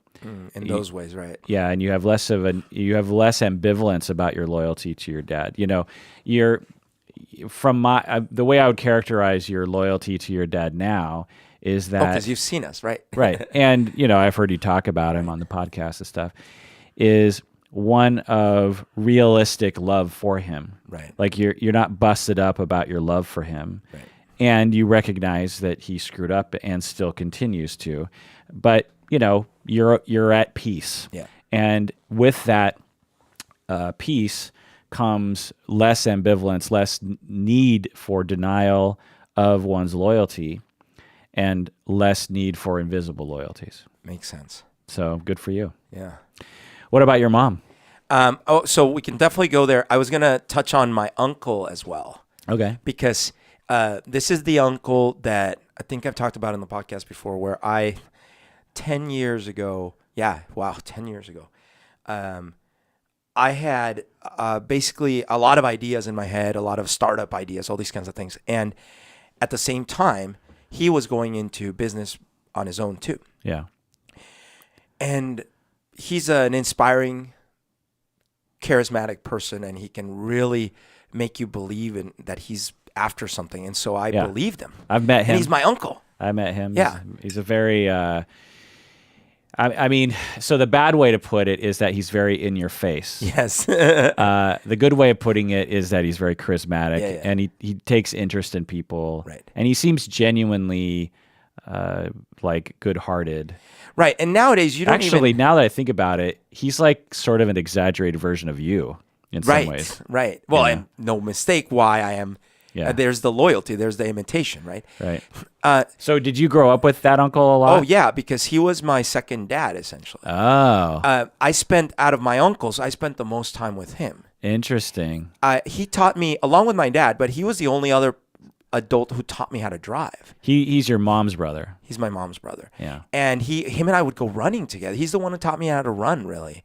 In those ways, right?
Yeah, and you have less ambivalence about your loyalty to your dad. You're from the way I would characterize your loyalty to your dad now is that
because you've seen us, right?
Right, and I've heard you talk about him on the podcast and stuff. Is one of realistic love for him.
Right.
Like you're not busted up about your love for him.
Right.
And you recognize that he screwed up and still continues to. But, you're at peace.
Yeah.
And with that peace comes less ambivalence, less need for denial of one's loyalty, and less need for invisible loyalties.
Makes sense.
So good for you.
Yeah. Yeah.
What about your mom?
So we can definitely go there. I was going to touch on my uncle as well.
Okay.
Because this is the uncle that I think I've talked about in the podcast before, where 10 years ago, 10 years ago, I had basically a lot of ideas in my head, a lot of startup ideas, all these kinds of things. And at the same time, he was going into business on his own too.
Yeah.
And he's an inspiring, charismatic person, and he can really make you believe in that he's after something. And so I believed him.
I've met him.
And he's my uncle.
I met him.
Yeah.
He's a very, I mean, so the bad way to put it is that he's very in your face.
Yes.
The good way of putting it is that he's very charismatic, and he takes interest in people.
Right.
And he seems genuinely like good-hearted.
Right. And nowadays you don't
Actually, now that I think about it, he's like sort of an exaggerated version of you in some ways.
Right. Well, and no mistake why I am.
Yeah.
There's the loyalty. There's the imitation. Right.
Right. So did you grow up with that uncle a lot?
Oh, yeah, because he was my second dad, essentially.
Oh.
I spent, out of my uncles, I spent the most time with him.
Interesting.
He taught me, along with my dad, but he was the only other adult who taught me how to drive.
He's your mom's brother.
He's my mom's brother.
Yeah.
And him and I would go running together. He's the one who taught me how to run, really.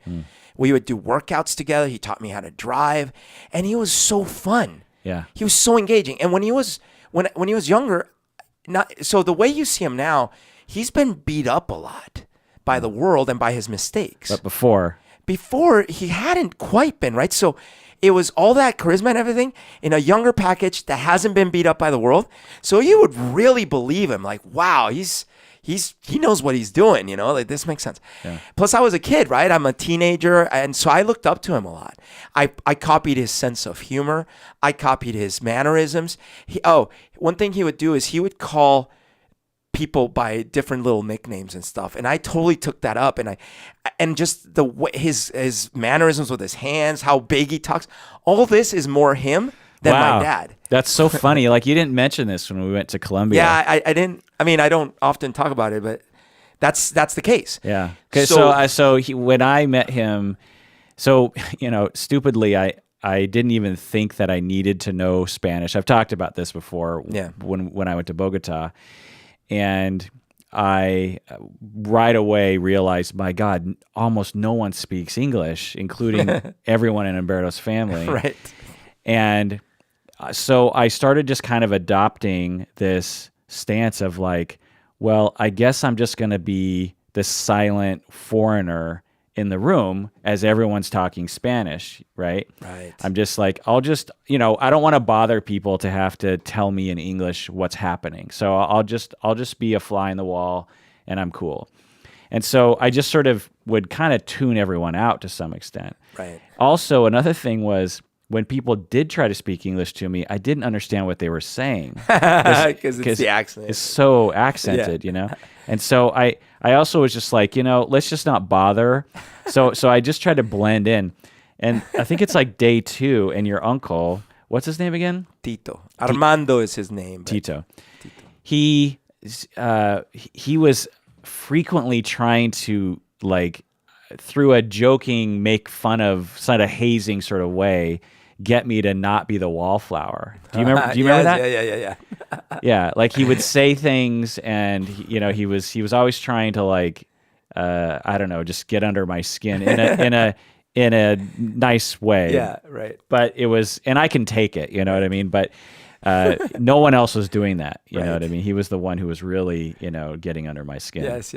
We would do workouts together. He taught me how to drive, and he was so fun.
Yeah.
He was so engaging. And when he was younger, so the way you see him now, he's been beat up a lot by the world and by his mistakes.
But before
he hadn't quite been, right? So it was all that charisma and everything in a younger package that hasn't been beat up by the world. So you would really believe him, like, wow, he knows what he's doing, like this makes sense.
Yeah.
Plus I was a kid, right? I'm a teenager. And so I looked up to him a lot. I copied his sense of humor. I copied his mannerisms. One thing he would do is he would call people by different little nicknames and stuff. And I totally took that up. And just the way his mannerisms with his hands, how big he talks, all this is more him than my dad.
That's so funny. Like, you didn't mention this when we went to Colombia.
Yeah, I didn't. I mean, I don't often talk about it, but that's the case.
Yeah. So when I met him, stupidly, I didn't even think that I needed to know Spanish. I've talked about this before.
Yeah.
When I went to Bogota, and I right away realized, my God, almost no one speaks English, including everyone in Humberto's family.
Right.
And so I started just kind of adopting this stance of like, well, I guess I'm just going to be this silent foreigner in the room as everyone's talking Spanish, right?
Right.
I'm just like, I don't want to bother people to have to tell me in English what's happening. So I'll just be a fly in the wall, and I'm cool. And so I just sort of would kind of tune everyone out to some extent.
Right.
Also, another thing was, when people did try to speak English to me, I didn't understand what they were saying.
Because it's the accent.
It's so accented, And so I also was just like, let's just not bother. So I just tried to blend in. And I think it's like day 2, and your uncle, what's his name again?
Tito. Armando is his name.
Tito. He was frequently trying to, like, through a joking, make fun of, sort of hazing sort of way, get me to not be the wallflower. Do you remember that?
Yeah.
Yeah, like he would say things, and he was always trying to, like, I don't know, just get under my skin in a nice way.
Yeah, right.
But it was, and I can take it, you know what I mean? But no one else was doing that, you know what I mean? He was the one who was really, getting under my skin.
Yes.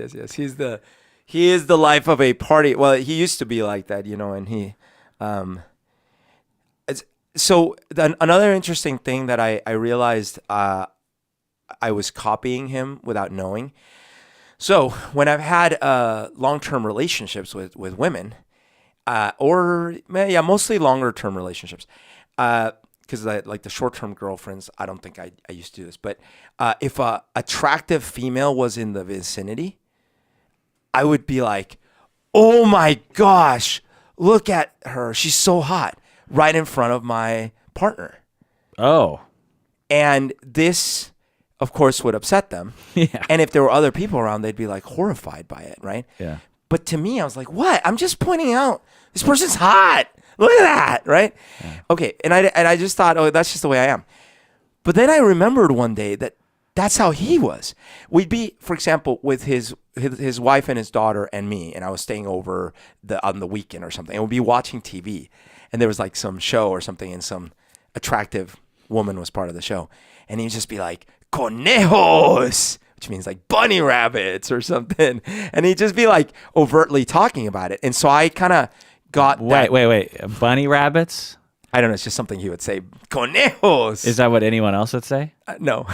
He is the life of a party. Well, he used to be like that, and he another interesting thing that I realized I was copying him without knowing. So when I've had long-term relationships with women, mostly longer-term relationships, because like the short-term girlfriends, I don't think I used to do this. But if a attractive female was in the vicinity, I would be like, oh my gosh, look at her. She's so hot, right in front of my partner.
Oh.
And this, of course, would upset them.
Yeah.
And if there were other people around, they'd be like horrified by it, right?
Yeah.
But to me, I was like, what? I'm just pointing out this person's hot. Look at that, right? Yeah. Okay, and I just thought, oh, that's just the way I am. But then I remembered one day that that's how he was. We'd be, for example, with his wife and his daughter and me, and I was staying over on the weekend or something, and we'd be watching TV, and there was like some show or something, and some attractive woman was part of the show, and he'd just be like, conejos, which means like bunny rabbits or something, and he'd just be like overtly talking about it. And so I kind of got
wait, bunny rabbits?
I don't know. It's just something he would say. Conejos.
Is that what anyone else would say?
No.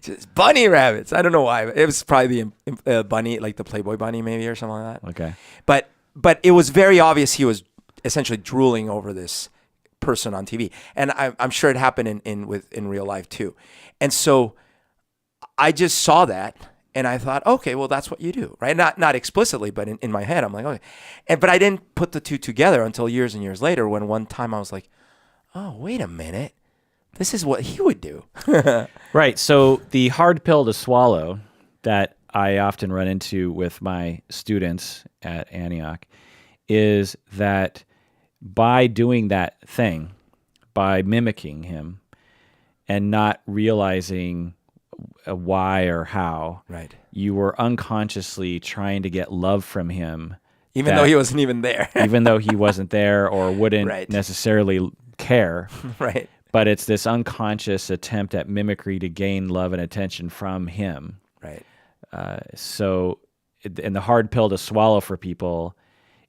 Just bunny rabbits. I don't know why. It was probably the bunny, like the Playboy bunny maybe or something like that.
Okay.
But it was very obvious he was essentially drooling over this person on TV. And I'm sure it happened in real life too. And so I just saw that. And I thought, okay, well, that's what you do, right? Not explicitly, but in my head, I'm like, okay. But I didn't put the two together until years and years later when one time I was like, oh, wait a minute. This is what he would do.
Right. So the hard pill to swallow that I often run into with my students at Antioch is that by doing that thing, by mimicking him and not realizing why or how,
right,
you were unconsciously trying to get love from him,
even though he wasn't even there,
even though he wasn't there or wouldn't
right.
necessarily care,
right?
But it's this unconscious attempt at mimicry to gain love and attention from him,
right?
And the hard pill to swallow for people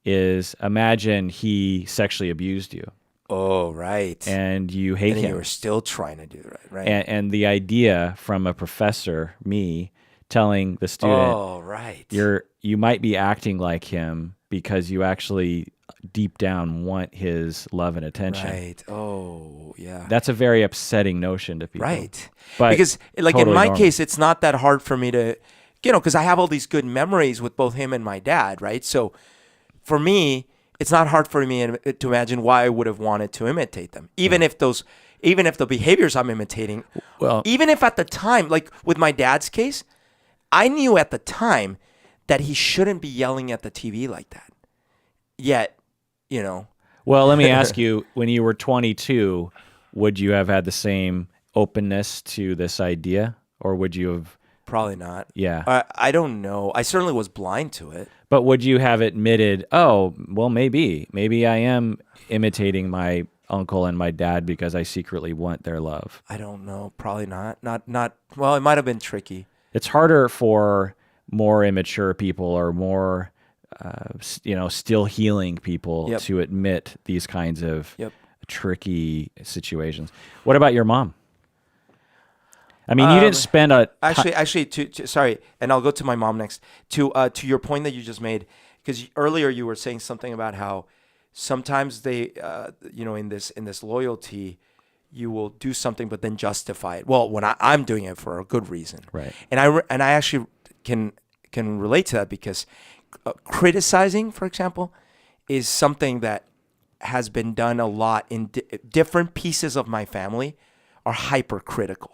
is imagine he sexually abused you.
Oh, right.
And you hate him.
And you were still trying to do that, right?
And the idea from a professor, me, telling the student,
oh, right,
you might be acting like him because you actually deep down want his love and attention.
Right. Oh, yeah.
That's a very upsetting notion to people.
Right.
But
because like
totally
in my
normal.
case, it's not that hard for me to, because I have all these good memories with both him and my dad, right? So for me, it's not hard for me to imagine why I would have wanted to imitate them, even if the behaviors I'm imitating, even if at the time, like with my dad's case, I knew at the time that he shouldn't be yelling at the TV like that. Yet,
Well, let me ask you, when you were 22, would you have had the same openness to this idea, or would you have?
Probably not.
Yeah.
I don't know. I certainly was blind to it.
But would you have admitted, oh, well, maybe I am imitating my uncle and my dad because I secretly want their love?
I don't know. Probably not. Not. Well, it might have been tricky.
It's harder for more immature people or more, still healing people to admit these kinds of tricky situations. What about your mom? I mean, you didn't spend
actually. Sorry, and I'll go to my mom next. To your point that you just made, because earlier you were saying something about how sometimes they, in this loyalty, you will do something but then justify it. Well, when I'm doing it for a good reason,
right?
And I actually can relate to that because criticizing, for example, is something that has been done a lot in different pieces of my family are hypercritical.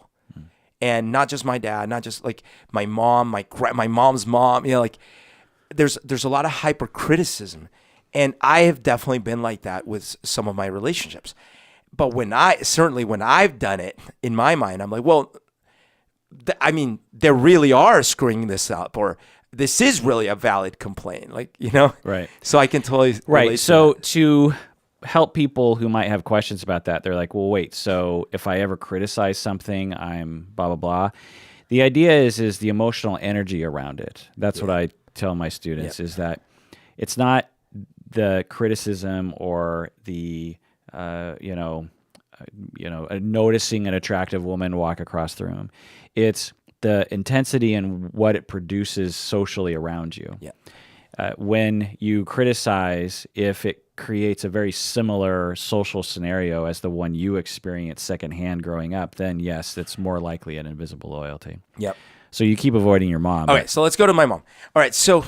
And not just my dad, not just like my mom, my mom's mom, like there's a lot of hypercriticism. And I have definitely been like that with some of my relationships. But when I've done it in my mind, I'm like, well, they really are screwing this up, or this is really a valid complaint. Like,
Right.
So I can totally
right. So to help people who might have questions about that, they're like, well, wait, so if I ever criticize something, I'm blah, blah, blah. The idea is the emotional energy around it. That's what I tell my students is that it's not the criticism or the, noticing an attractive woman walk across the room. It's the intensity and what it produces socially around you.
Yeah.
When you criticize, if it creates a very similar social scenario as the one you experienced secondhand growing up, then yes, it's more likely an invisible loyalty.
Yep.
So you keep avoiding your mom.
Okay, so let's go to my mom. All right, so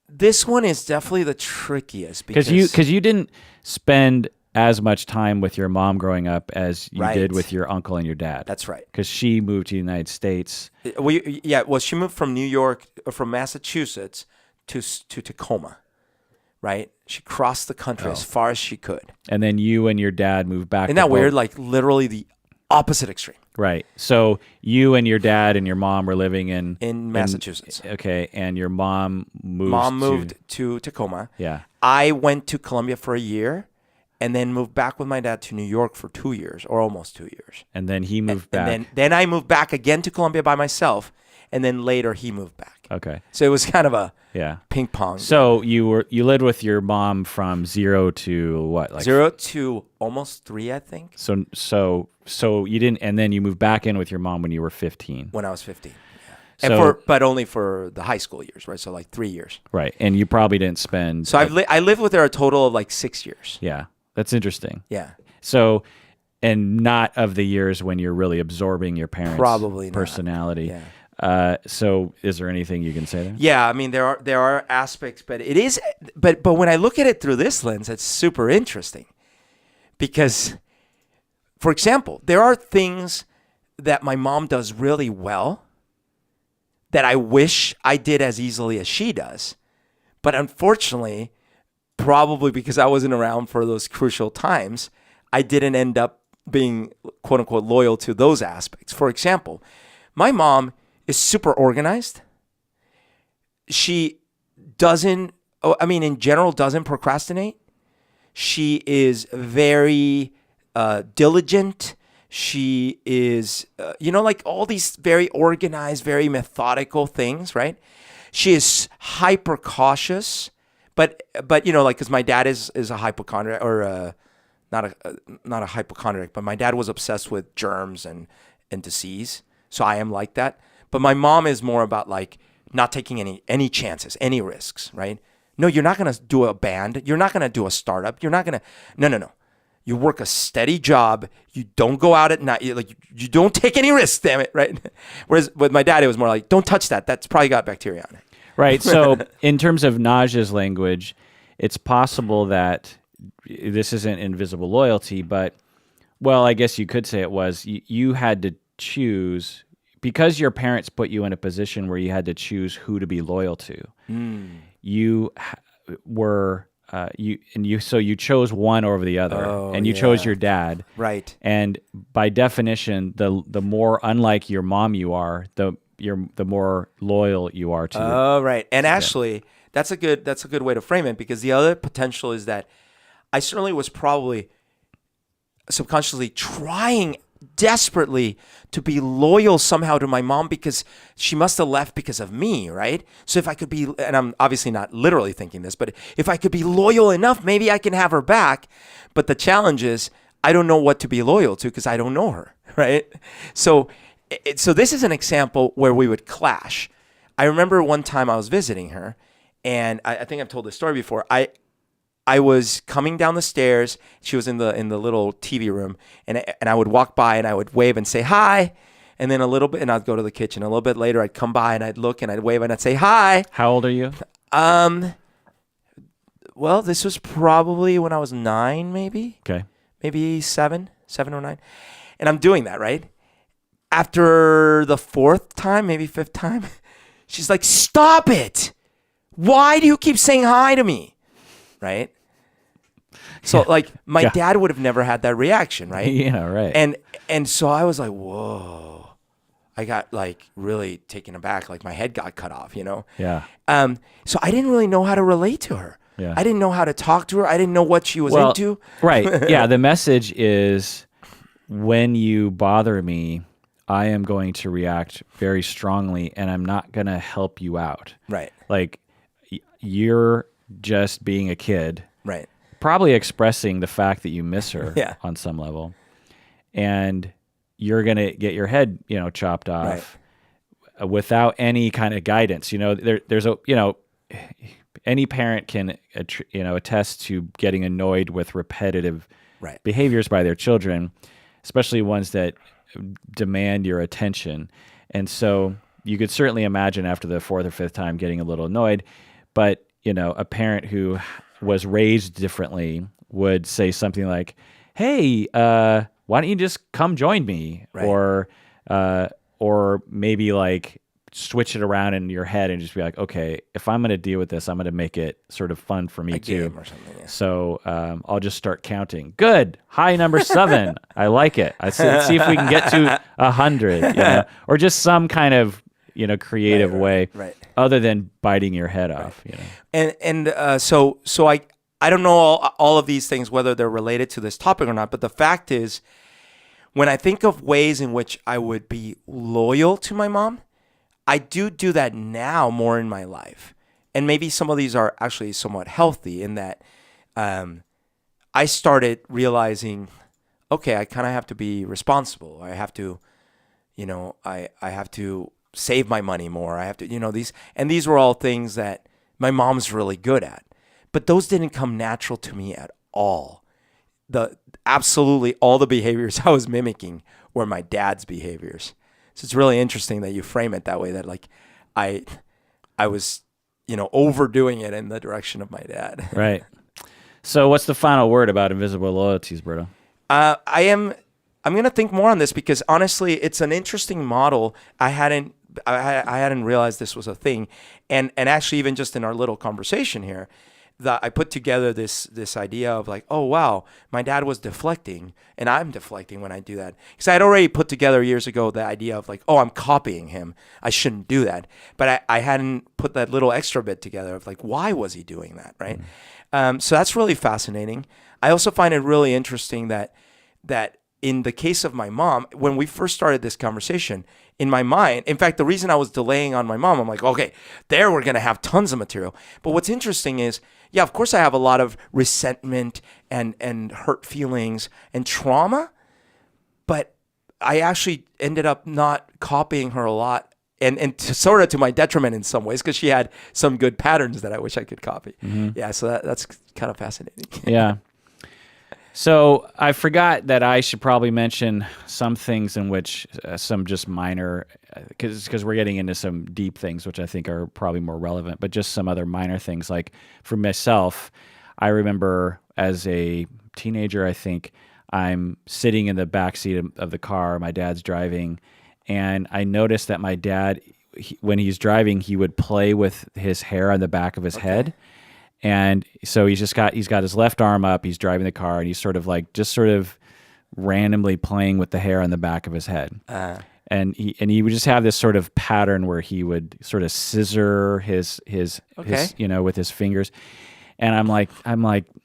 this one is definitely the trickiest because
you didn't spend as much time with your mom growing up as you
Right.
did with your uncle and your dad.
That's right.
Because she moved to the United States.
Well, she moved from New York, from Massachusetts to Tacoma, right? She crossed the country as far as she could.
And then you and your dad moved back.
Isn't that weird? Like literally the opposite extreme.
Right. So you and your dad and your mom were living in
Massachusetts.
Okay. And your mom moved.
Moved to Tacoma.
Yeah.
I went to Columbia for a year, and then moved back with my dad to New York for 2 years, or almost 2 years.
And then he moved back.
And then I moved back again to Columbia by myself, and then later he moved back.
Okay.
So it was kind of a
Yeah.
ping pong.
So you lived with your mom from 0 to what? Like
0 to almost 3, I think.
So you didn't, and then you moved back in with your mom when you were 15.
When I was 15.
So,
And but only for the high school years, right? So like 3 years.
right. And you probably didn't spend.
So I lived with her a total of like 6 years.
Yeah. That's interesting.
Yeah.
So, and not of the years when you're really absorbing your parents'
Probably not.
personality.
Yeah.
So is there anything you can say there?
Yeah, I mean there are aspects, but it is but when I look at it through this lens, it's super interesting. Because for example, there are things that my mom does really well that I wish I did as easily as she does. But unfortunately, probably because I wasn't around for those crucial times, I didn't end up being quote unquote loyal to those aspects. For example, my mom is super organized. She doesn't, in general, doesn't procrastinate. She is very diligent. She is, like all these very organized, very methodical things, right? She is hyper cautious, but because my dad is a hypochondriac, or not a hypochondriac, but my dad was obsessed with germs and disease. So I am like that. But my mom is more about like not taking any chances, any risks, right? No, you're not going to do a band. You're not going to do a startup. You're not going to, no. You work a steady job. You don't go out at night. You don't take any risks, damn it, right? Whereas with my dad, it was more like, don't touch that. That's probably got bacteria on it.
Right. So in terms of Naj's language, it's possible that this isn't invisible loyalty, but, well, I guess you could say it was. You had to choose, because your parents put you in a position where you had to choose who to be loyal to. You were... So you chose one over the other, and you chose your dad,
right?
And by definition, the more unlike your mom you are, the more loyal you are to.
Oh, right. And actually, that's a good way to frame it, because the other potential is that I certainly was probably subconsciously trying desperately to be loyal somehow to my mom, because she must have left because of me, right? So if I could be, and I'm obviously not literally thinking this, but if I could be loyal enough, maybe I can have her back. But the challenge is I don't know what to be loyal to because I don't know her, right? So this is an example where we would clash. I remember one time I was visiting her, and I think I've told this story before. I was coming down the stairs. She was in the little TV room, and I would walk by and I would wave and say hi, and then a little bit, and I'd go to the kitchen. A little bit later, I'd come by and I'd look and I'd wave and I'd say hi.
How old are you?
Well, this was probably when I was 9, maybe.
Okay.
Maybe 7 or 9, and I'm doing that, right? After the 4th time, maybe 5th time, she's like, "Stop it! Why do you keep saying hi to me?" Right? So like my dad would have never had that reaction, right?
Yeah, right.
And so I was like, whoa. I got like really taken aback, like my head got cut off,
Yeah.
So I didn't really know how to relate to her.
Yeah.
I didn't know how to talk to her. I didn't know what she was into.
Right. Yeah, the message is, when you bother me, I am going to react very strongly, and I'm not going to help you out.
Right.
Like, you're just being a kid,
right?
Probably expressing the fact that you miss her
Yeah.
on some level, and you're gonna get your head, chopped off, without any kind of guidance. There's any parent can, attest to getting annoyed with repetitive behaviors by their children, especially ones that demand your attention. And so you could certainly imagine after the 4th or 5th time getting a little annoyed, but a parent who was raised differently would say something like, "Hey, why don't you just come join me?"
Right.
Or maybe like switch it around in your head and just be like, okay, if I'm going to deal with this, I'm going to make it sort of fun for me too.
Game or something. Yeah.
So I'll just start counting. Good. High number 7. I like it. Let's see if we can get to 100, or just some kind of, creative way other than biting your head off,
So I don't know all of these things, whether they're related to this topic or not, but the fact is, when I think of ways in which I would be loyal to my mom, I do that now more in my life. And maybe some of these are actually somewhat healthy in that I started realizing, okay, I kind of have to be responsible. I have to, I have to save my money more. I have to, these were all things that my mom's really good at. But those didn't come natural to me at all. Absolutely all the behaviors I was mimicking were my dad's behaviors. So it's really interesting that you frame it that way, that like I was, overdoing it in the direction of my dad.
Right. So what's the final word about invisible loyalties, Berto?
I'm going to think more on this because honestly, it's an interesting model. I hadn't realized this was a thing. And actually even just in our little conversation here, that I put together this idea of like, oh, wow, my dad was deflecting and I'm deflecting when I do that. Because I had already put together years ago the idea of like, oh, I'm copying him. I shouldn't do that. But I hadn't put that little extra bit together of like, why was he doing that, right? So that's really fascinating. I also find it really interesting that in the case of my mom, when we first started this conversation, in my mind, in fact, the reason I was delaying on my mom, I'm like, okay, there we're going to have tons of material. But what's interesting is, yeah, of course I have a lot of resentment and hurt feelings and trauma, but I actually ended up not copying her a lot and sort of to my detriment in some ways because she had some good patterns that I wish I could copy. Mm-hmm. Yeah, so that's kind of fascinating.
Yeah. So I forgot that I should probably mention some things in which some just minor, because we're getting into some deep things, which I think are probably more relevant, but just some other minor things. Like for myself, I remember as a teenager, I think I'm sitting in the backseat of the car, my dad's driving, and I noticed that my dad, when he's driving, he would play with his hair on the back of his head. And so he's got his left arm up, he's driving the car, and he's sort of randomly playing with the hair on the back of his head. And he would just have this sort of pattern where he would sort of scissor his with his fingers. And I'm like,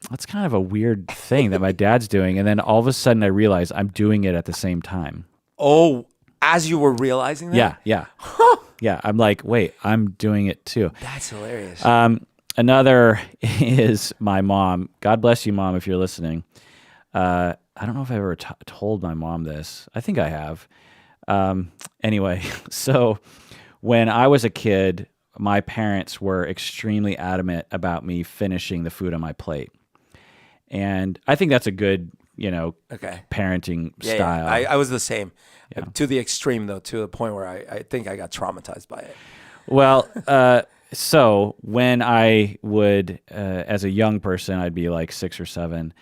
that's kind of a weird thing that my dad's doing. And then all of a sudden I realize I'm doing it at the same time.
Oh, as you were realizing that?
Yeah. Yeah. I'm like, wait, I'm doing it too.
That's hilarious.
Another is my mom. God bless you, Mom, if you're listening. I don't know if I ever told my mom this. I think I have. Anyway, so when I was a kid, my parents were extremely adamant about me finishing the food on my plate. And I think that's a good, parenting style.
Yeah. I was the same. Yeah. To the extreme, though, to the point where I think I got traumatized by it.
Well, so when I would, as a young person, I'd be like 6 or 7,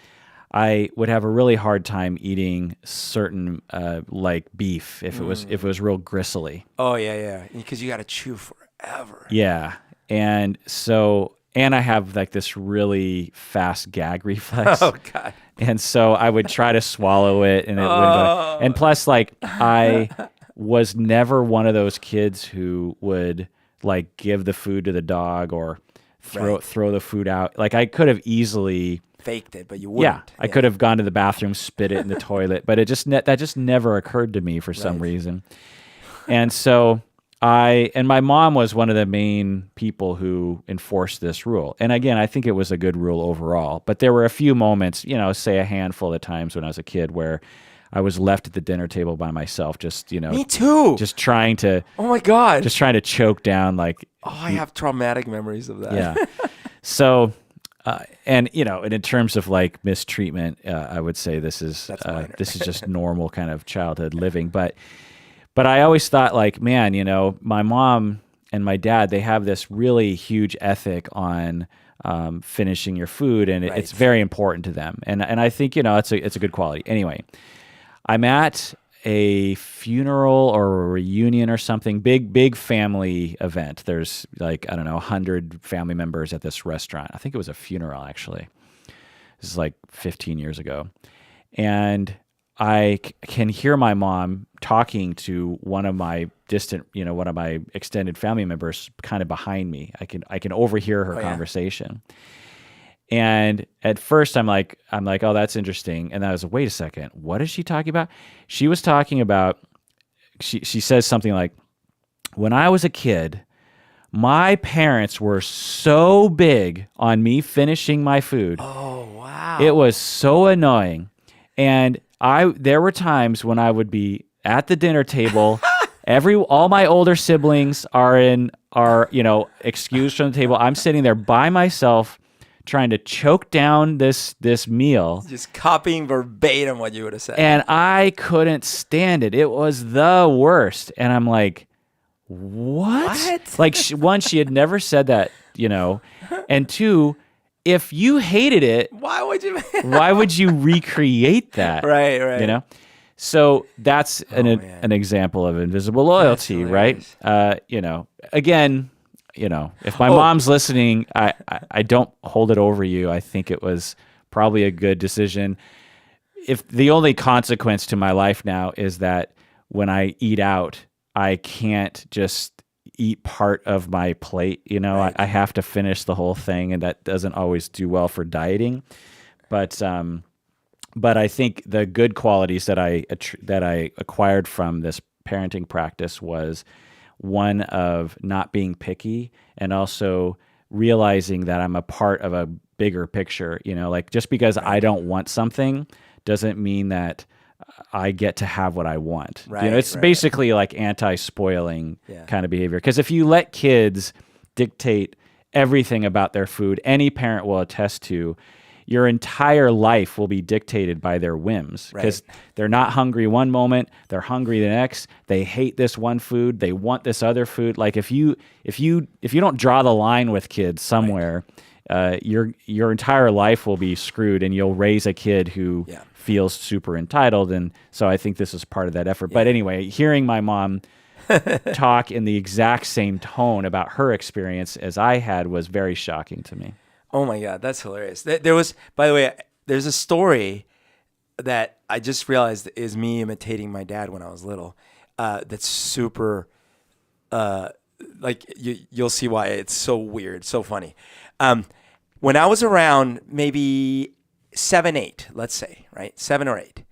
I would have a really hard time eating certain like beef if it was real gristly.
Oh yeah, because you got to chew forever.
Yeah, and I have like this really fast gag reflex.
Oh God.
And so I would try to swallow it, and it wouldn't go. And plus, like I was never one of those kids who would like give the food to the dog or throw the food out. Like I could have easily
faked it, but you wouldn't.
Yeah, I could have gone to the bathroom, spit it in the toilet, but that just never occurred to me for some reason. And so my mom was one of the main people who enforced this rule. And again, I think it was a good rule overall, but there were a few moments, say a handful of times when I was a kid where I was left at the dinner table by myself, just,
Me too.
Just trying to,
oh my God,
just trying to choke down like,
I have traumatic memories of that.
Yeah. So, and in terms of like mistreatment, I would say this is just normal kind of childhood living. But I always thought like, man, my mom, and my dad, they have this really huge ethic on finishing your food, and it's very important to them. And I think, it's a good quality. Anyway, I'm at a funeral or a reunion or something, big family event. There's like, I don't know, 100 family members at this restaurant. I think it was a funeral, actually. This is like 15 years ago. And I can hear my mom talking to one of my one of my extended family members kind of behind me. I can overhear her conversation. And at first I'm like, oh, that's interesting. And I was, wait a second, what is she talking about? She was talking about, she says something like, when I was a kid, my parents were so big on me finishing my food.
Oh, wow.
It was so annoying. And there were times when I would be at the dinner table, all my older siblings are excused from the table. I'm sitting there by myself trying to choke down this meal.
Just copying verbatim what you would have said.
And I couldn't stand it. It was the worst. And I'm like, what? Like, one, she had never said that, and two, if you hated it,
why would you
recreate that?
Right.
So that's an example of invisible loyalty, right? Again, if my mom's listening, I don't hold it over you. I think it was probably a good decision. If the only consequence to my life now is that when I eat out, I can't just eat part of my plate. I have to finish the whole thing, and that doesn't always do well for dieting. But I think the good qualities that I acquired from this parenting practice was one of not being picky, and also realizing that I'm a part of a bigger picture. Like, just because I don't want something doesn't mean that I get to have what I want. It's basically like anti-spoiling kind of behavior. Because if you let kids dictate everything about their food, any parent will attest to, your entire life will be dictated by their whims, because they're not hungry one moment, they're hungry the next. They hate this one food, they want this other food. Like, if you don't draw the line with kids somewhere, your entire life will be screwed, and you'll raise a kid who feels super entitled. And so I think this is part of that effort. But anyway, hearing my mom talk in the exact same tone about her experience as I had was very shocking to me.
Oh my God, that's hilarious. There was, by the way, there's a story that I just realized is me imitating my dad when I was little. That's super, you'll see why it's so weird, so funny. When I was around maybe 7, 8, let's say, right? 7 or 8,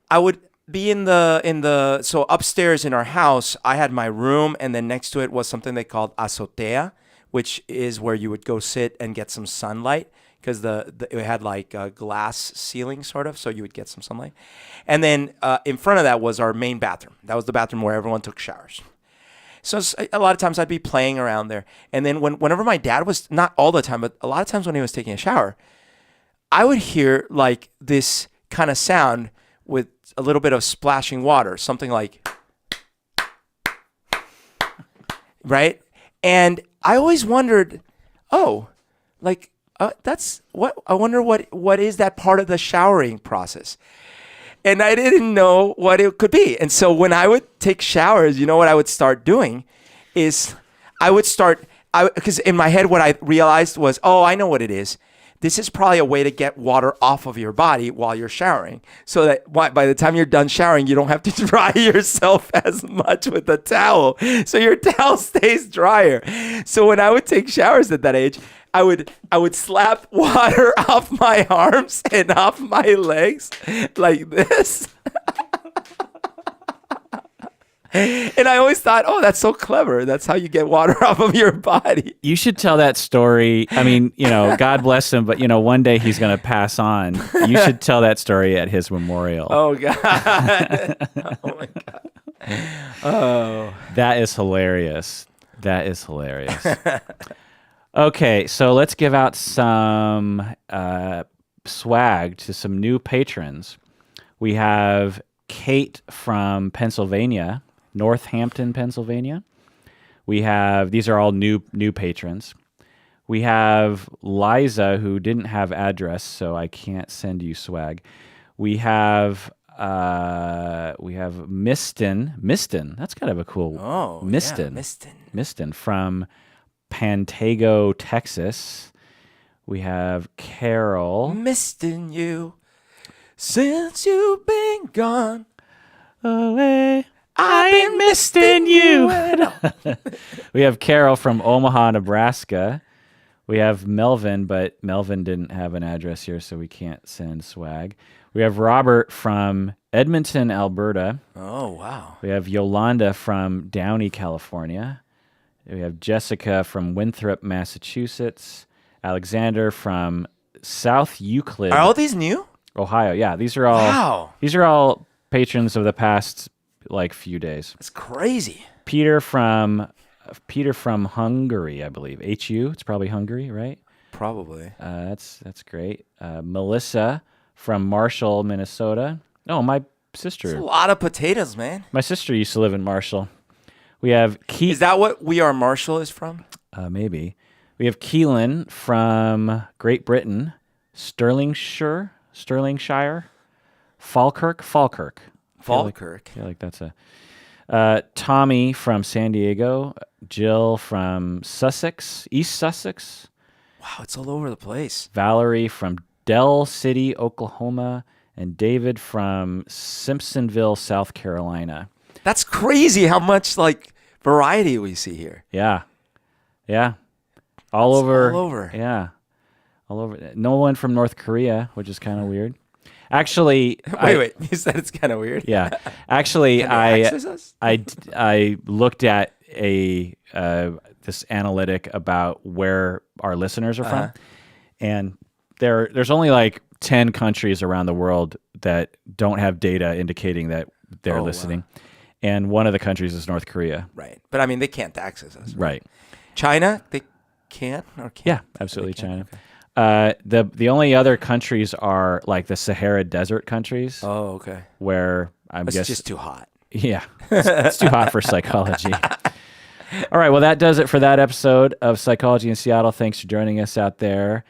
I would be so upstairs in our house, I had my room, and then next to it was something they called azotea, which is where you would go sit and get some sunlight, because it had like a glass ceiling sort of, so you would get some sunlight. And then in front of that was our main bathroom. That was the bathroom where everyone took showers. So a lot of times I'd be playing around there. And then whenever my dad was, not all the time, but a lot of times when he was taking a shower, I would hear like this kind of sound with a little bit of splashing water, something like, right? And I always wondered, that's what, I wonder what is that part of the showering process? And I didn't know what it could be. And so when I would take showers, what I would start doing is because in my head, what I realized was, I know what it is. This is probably a way to get water off of your body while you're showering, so that by the time you're done showering, you don't have to dry yourself as much with the towel. So your towel stays drier. So when I would take showers at that age, I would slap water off my arms and off my legs like this. And I always thought, that's so clever. That's how you get water off of your body.
You should tell that story. I mean, God bless him, but one day he's going to pass on. You should tell that story at his memorial.
Oh God. Oh my God. Oh.
That is hilarious. Okay, so let's give out some swag to some new patrons. We have Kate from Pennsylvania, Northampton, Pennsylvania. These are all new patrons. We have Liza, who didn't have address, so I can't send you swag. We have Miston. Miston, that's kind of a cool.
Oh,
Miston.
Yeah, Miston.
Miston from Pantego, Texas. We have Carol.
Misting you since you've been gone.
Away. I've been misting you. We have Carol from Omaha, Nebraska. We have Melvin, but Melvin didn't have an address here, so we can't send swag. We have Robert from Edmonton, Alberta.
Oh, wow.
We have Yolanda from Downey, California. We have Jessica from Winthrop, Massachusetts. Alexander from South Euclid,
Are all these new?
Ohio. Yeah, these are all.
Wow.
These are all patrons of the past few days.
That's crazy.
Peter from Hungary, I believe. HU. It's probably Hungary, right?
Probably.
That's great. Melissa from Marshall, Minnesota. Oh, my sister.
That's a lot of potatoes, man.
My sister used to live in Marshall. We have Keith.
Is that what We Are Marshall is from?
Maybe. We have Keelan from Great Britain, Stirlingshire, Falkirk.
Falkirk.
I feel like that's a. Tommy from San Diego, Jill from Sussex, East Sussex.
Wow, it's all over the place.
Valerie from Dell City, Oklahoma, and David from Simpsonville, South Carolina.
That's crazy how much variety we see here.
Yeah. All over. Yeah. All over. No one from North Korea, which is kind of weird. Actually,
wait. You said it's kind of weird.
Yeah. Actually,
Can they access us?
I looked at this analytic about where our listeners are from, and there's only 10 countries around the world that don't have data indicating that they're listening, and one of the countries is North Korea.
Right, but I mean they can't access us.
Right.
China, they can't or can't.
Yeah, absolutely, China. Okay. The only other countries are the Sahara Desert countries.
Oh, okay.
Where
It's just too hot.
Yeah, it's too hot for psychology. All right, well, that does it for that episode of Psychology in Seattle. Thanks for joining us out there.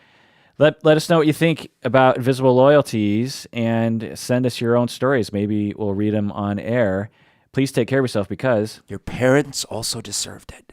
Let us know what you think about Invisible Loyalties and send us your own stories. Maybe we'll read them on air. Please take care of yourself because
your parents also deserved it.